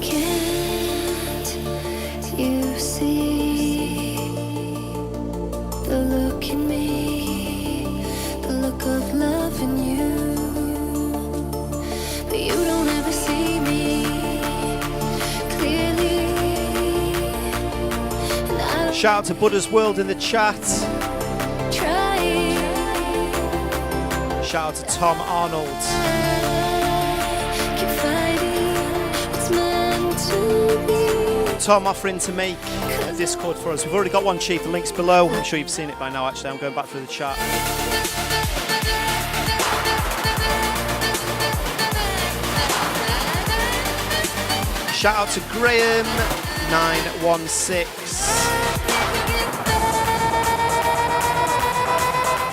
Can't you see the look in me, the look of love in you? But you don't ever see me clearly. And I don't Shout out to Buddha's World in the chat. try. Shout out to Tom Arnold. Keep fighting what's meant to be. Tom offering to make a Discord for us. We've already got one, Chief. The link's below. I'm sure you've seen it by now, actually. I'm going back through the chat. Shout out to Graham916.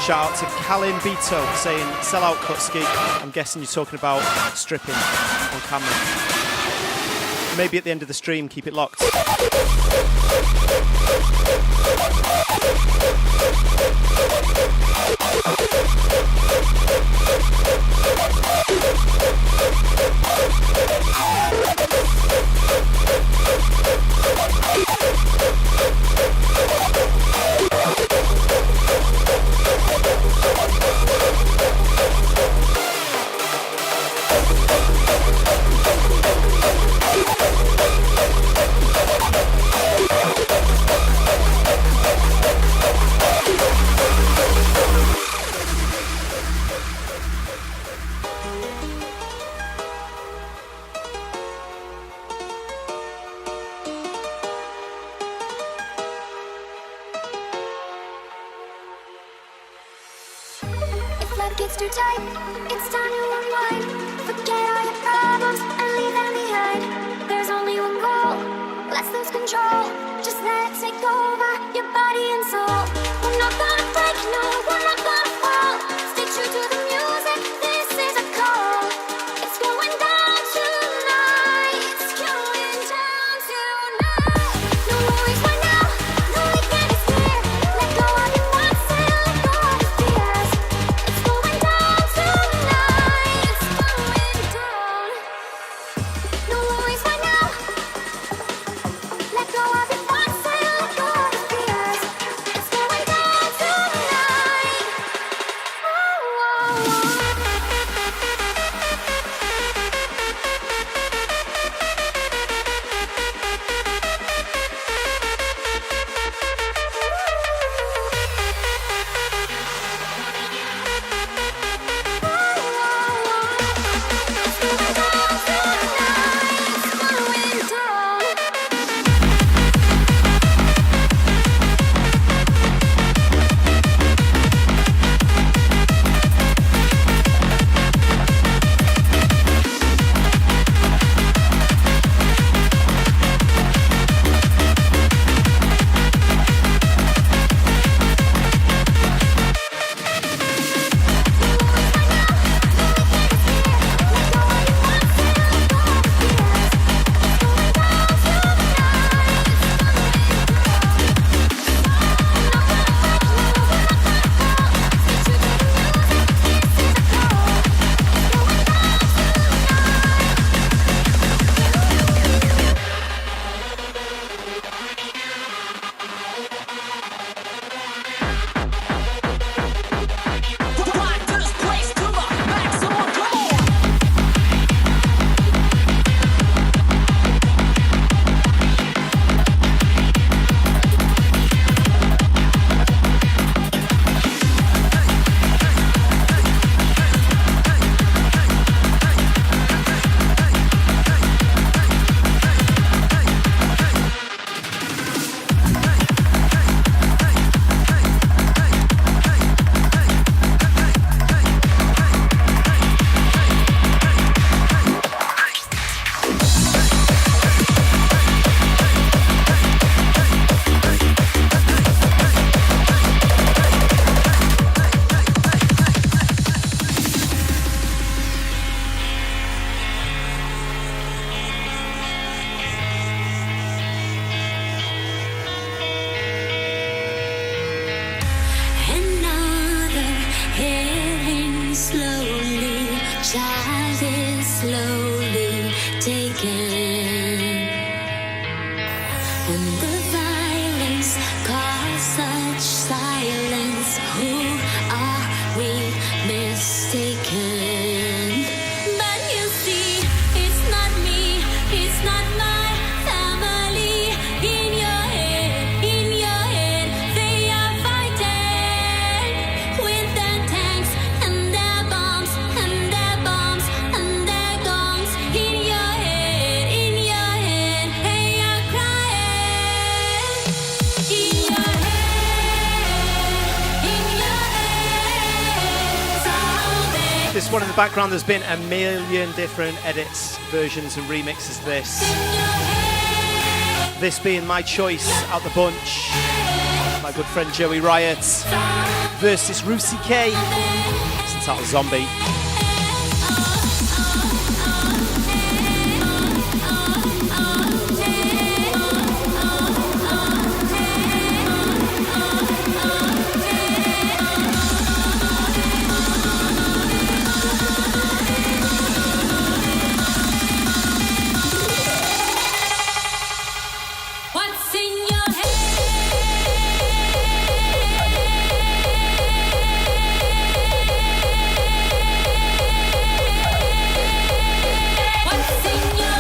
Shout out to Calin Bito saying, sell out Kutski. I'm guessing you're talking about stripping on camera. Maybe at the end of the stream, keep it locked. If life gets too tight, it's time to unwind. Forget all your problems and leave them behind. There's only one goal, let's lose control. Just let it take over your body and soul. We're not gonna break, no, we're not gonna fall. Stay true to the music, this is a call. It's going down tonight. It's going down tonight. No worries right now, no weekend is here. Let go of your wants and let go of your fears. It's going down tonight. as is slowly taken. And the violence caused such silence. Who are we mistaken? But you see, it's not me, it's not my family. In your head, they are fighting with their tanks and their bombs and their bombs and their guns. In your head, they are crying. In your head, This one in the background, there's been a million different edits, versions and remixes of this. This being my choice out the bunch. My good friend Joey Riot versus Rusi K. It's entitled Zombie. what's in your head? What's in your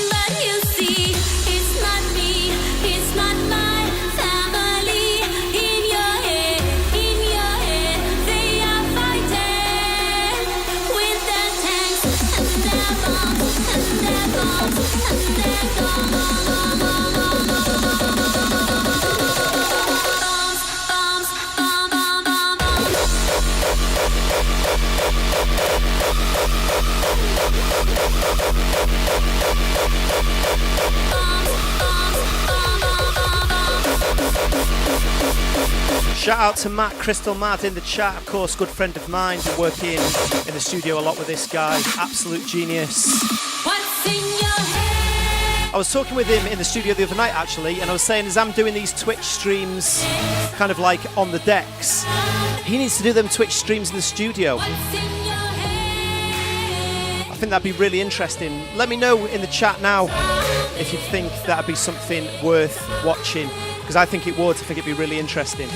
But you see, it's not me, it's not my family. In your head, they are fighting with their tanks and their bombs and their bombs and their bombs, bomb, bomb, bomb, bomb. Shout out to Matt Crystal Mad in the chat, of course, good friend of mine. Been working in the studio a lot with this guy, absolute genius. What's in your head? I was talking with him in the studio the other night actually, and I was saying as I'm doing these Twitch streams kind of like on the decks, he needs to do them Twitch streams in the studio. What's in your head? I think that'd be really interesting. Let me know in the chat now if you think that'd be something worth watching, because I think it would. I think it'd be really interesting.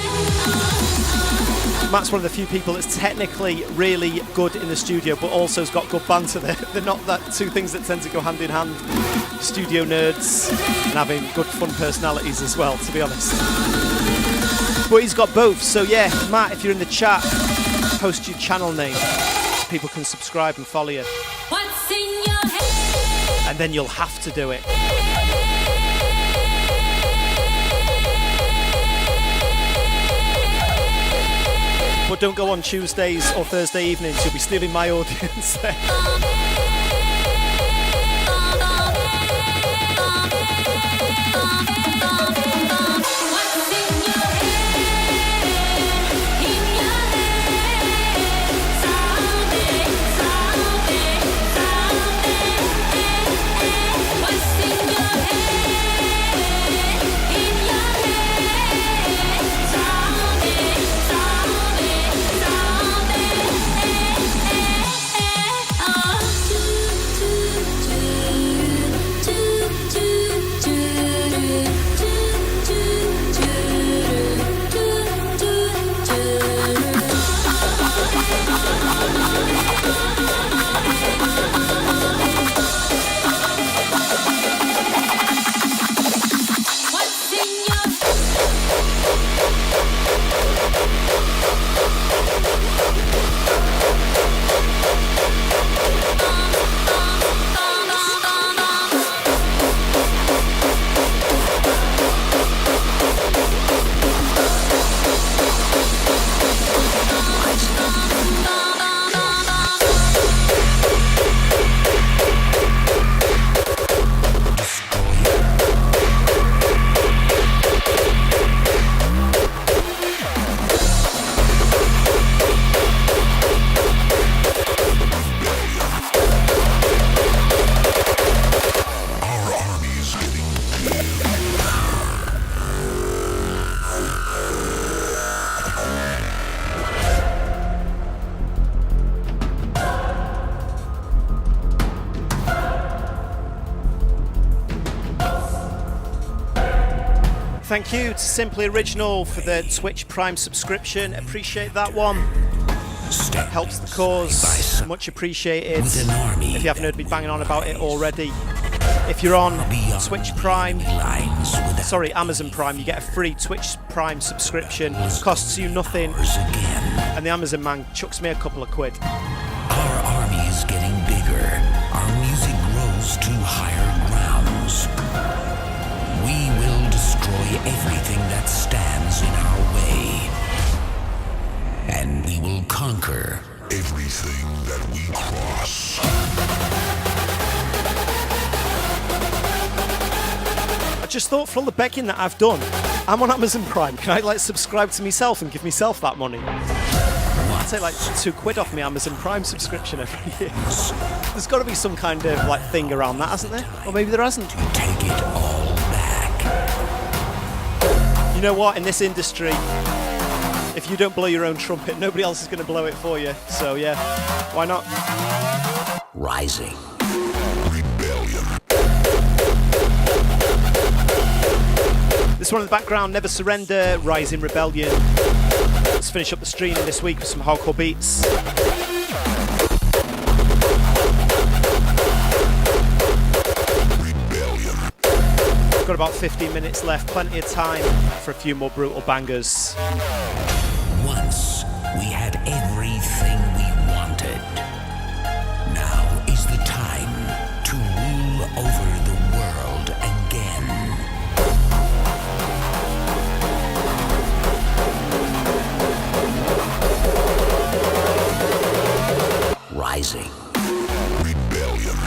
Matt's one of the few people that's technically really good in the studio, but also has got good banter. They're not that two things that tend to go hand in hand. Studio nerds and having good fun personalities as well, to be honest. But he's got both, so yeah, Matt, if you're in the chat, post your channel name. People can subscribe and follow you. What's in your head? And then you'll have to do it. But don't go on Tuesdays or Thursday evenings, you'll be stealing my audience there. Thank you to Simply Original for the Twitch Prime subscription. Appreciate that one. Helps the cause. Much appreciated. If you haven't heard me banging on about it already. If you're on Twitch Prime, Amazon Prime, you get a free Twitch Prime subscription. Costs you nothing. And the Amazon man chucks me a couple of quid. Our army is getting bigger. Our music grows to higher grounds. We will destroy everything that stands in our way. And we will conquer everything that we cross. I just thought, for all the begging that I've done, I'm on Amazon Prime. Can I subscribe to myself and give myself that money? I'll take £2 off my Amazon Prime subscription every year. There's got to be some kind of thing around that, hasn't there? Or maybe there hasn't. Take it all back. You know what? In this industry, if you don't blow your own trumpet, nobody else is going to blow it for you. So yeah, why not? Rising. Rebellion. This one in the background, Never Surrender, Rising Rebellion. Let's finish up the stream this week with some hardcore beats. Rebellion. We've got about 15 minutes left, plenty of time for a few more brutal bangers. Once we had everything we wanted. Now is the time to rule over the world again. Rising. Rebellion.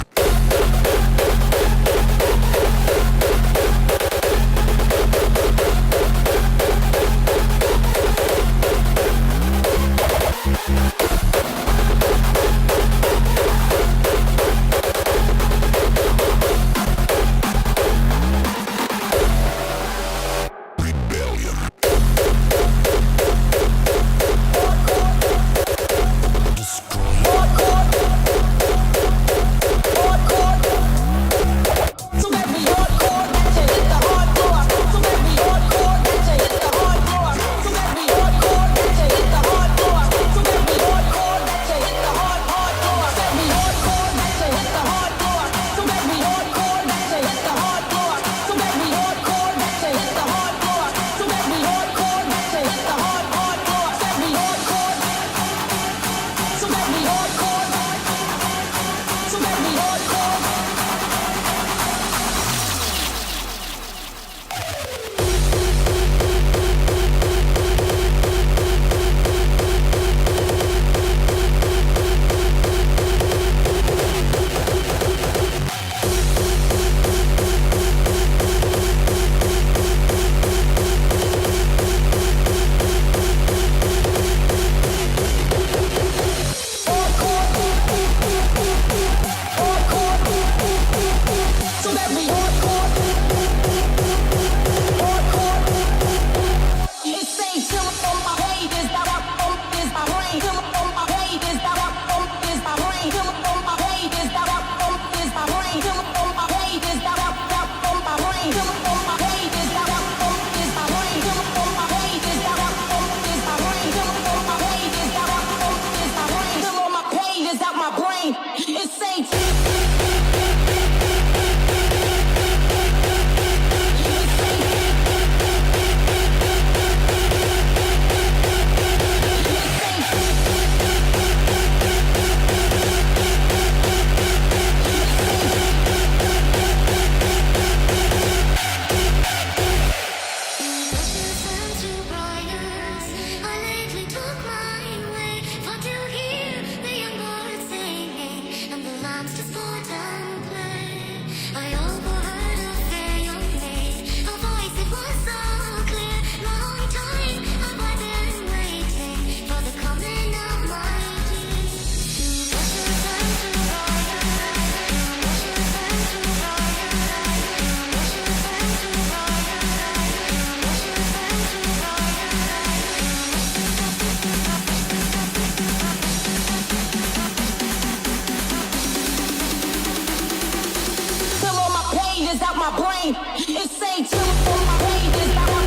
Out my brain, it say till on my pages.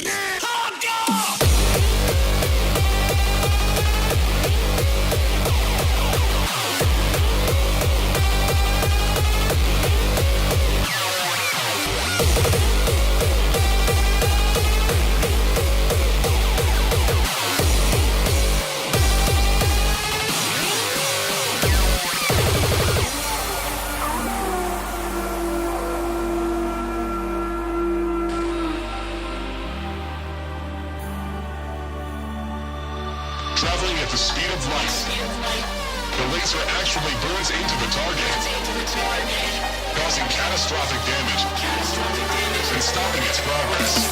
destiny. Traveling at the speed of light, the laser actually burns into the target, causing catastrophic damage and stopping its progress.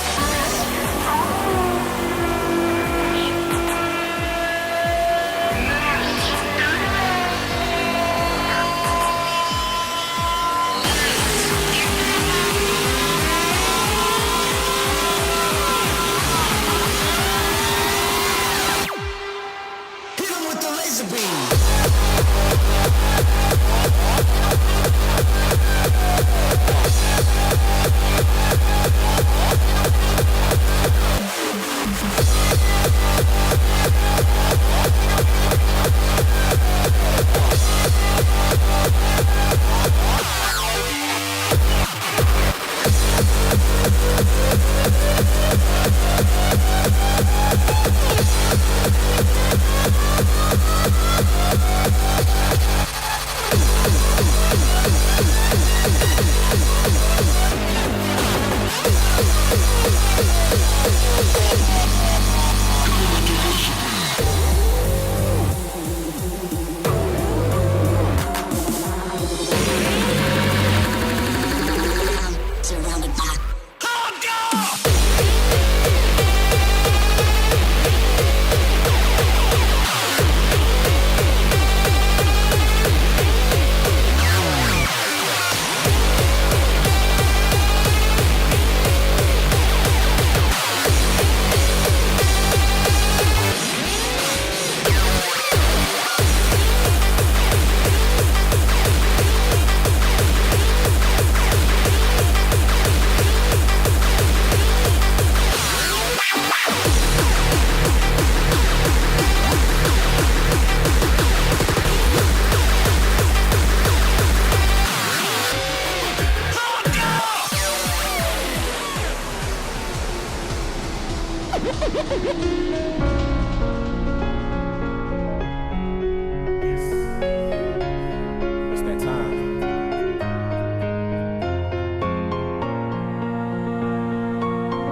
It's that time.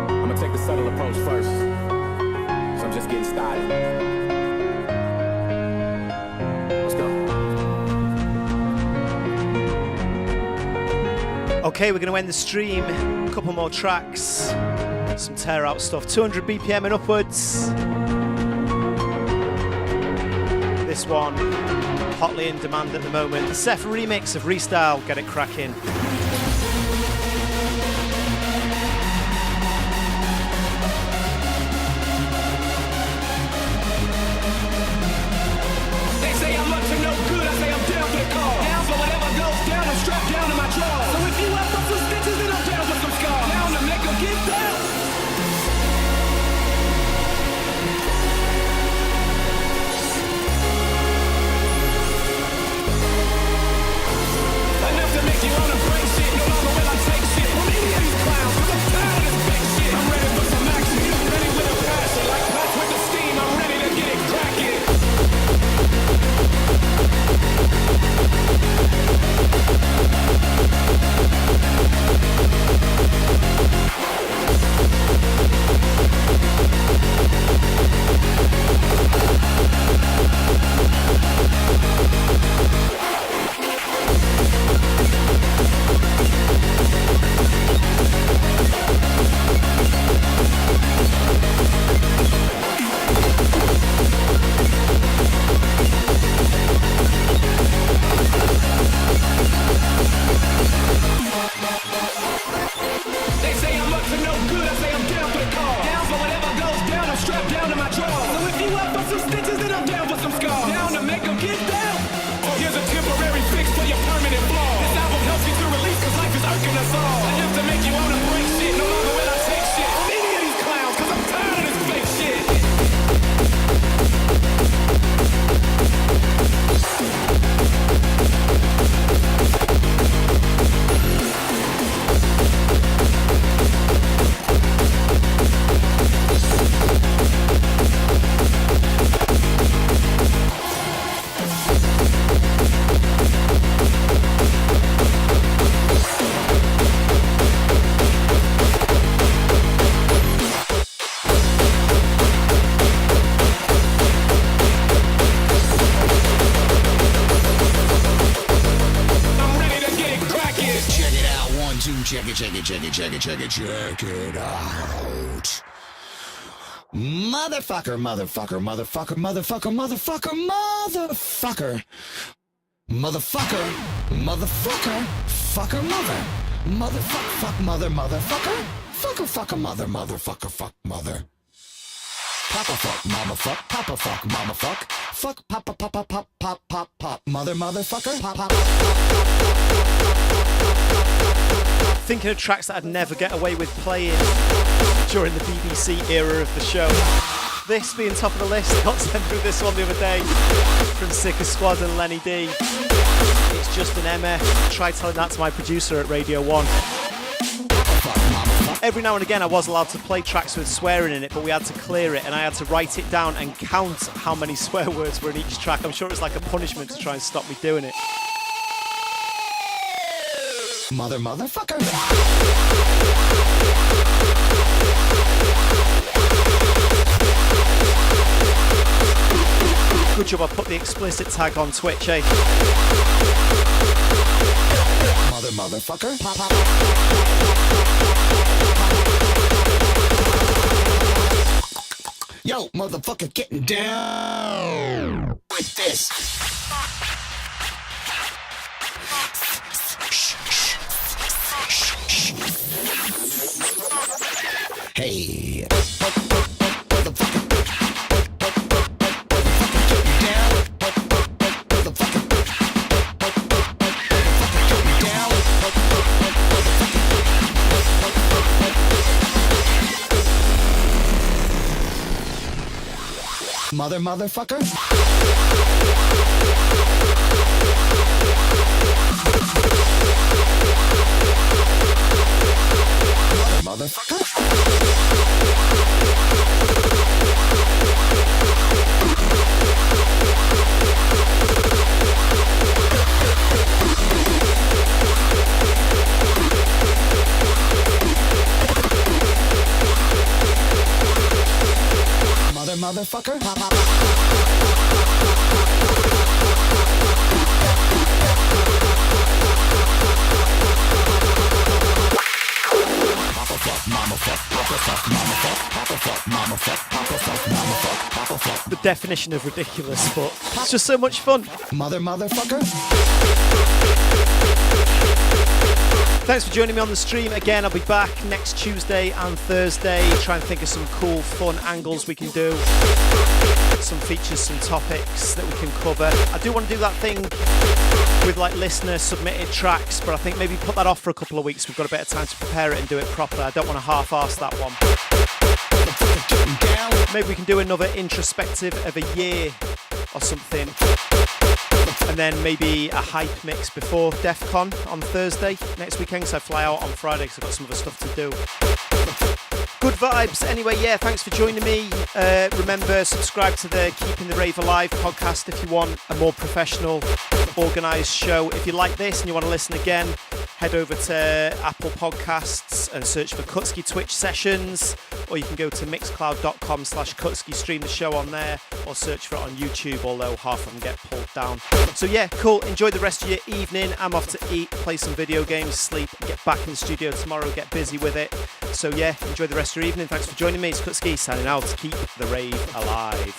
I'm gonna take the subtle approach first, so I'm just getting started. Let's go. Okay, we're going to end the stream. A couple more tracks. Some tear out stuff. 200 BPM and upwards. This one, hotly in demand at the moment. The Seth remix of Restyle. Get it cracking. They say I'm up to no good, I say I'm down for the cause. Down for whatever goes down, I'm strapped down to my drawers. So if you up for some stitches, then I'm down for some scars. Down to make them get down. Enough to make you wanna break shit. to check it out. Motherfucker. Papa fuck, mama fuck, papa fuck, mama fuck, fuck, papa, papa, pop, pop, pop, pop, motherfucker, pop, pop, Thinking of tracks that I'd never get away with playing during the BBC era of the show. This being top of the list, I got sent through this one the other day from Sicker Squad and Lenny D. It's just an MF. Try telling that to my producer at Radio 1. Every now and again I was allowed to play tracks with swearing in it, but we had to clear it and I had to write it down and count how many swear words were in each track. I'm sure it was like a punishment to try and stop me doing it. Motherfucker. Good job I put the explicit tag on Twitch, eh? Motherfucker. Yo, motherfucker, getting down with this. Hey. Motherfucker. Motherfucker. Motherfucker. The definition of ridiculous, but it's just so much fun. Motherfucker. Thanks for joining me on the stream again. I'll be back next Tuesday and Thursday. Try and think of some cool, fun angles we can do. Some features, some topics that we can cover. I do want to do that thing with like listener submitted tracks, but I think maybe put that off for a couple of weeks. We've got a bit of time to prepare it and do it properly. I don't want to half-arse that one. Maybe we can do another introspective of a year or something. And then maybe a hype mix before DEF CON on Thursday next weekend, because I fly out on Friday because I've got some other stuff to do. Good vibes. Anyway, yeah, thanks for joining me. Remember, subscribe to the Keeping the Rave Alive podcast if you want a more professional, organised show. If you like this and you want to listen again, head over to Apple Podcasts and search for Kutski Twitch sessions, or you can go to mixcloud.com/Kutski, stream the show on there, or search for it on YouTube, although half of them get pulled down. So yeah, cool. Enjoy the rest of your evening. I'm off to eat, play some video games, sleep, get back in the studio tomorrow, get busy with it. So yeah, enjoy the rest of your evening. Thanks for joining me. It's Kutski signing out. Keep the rave alive.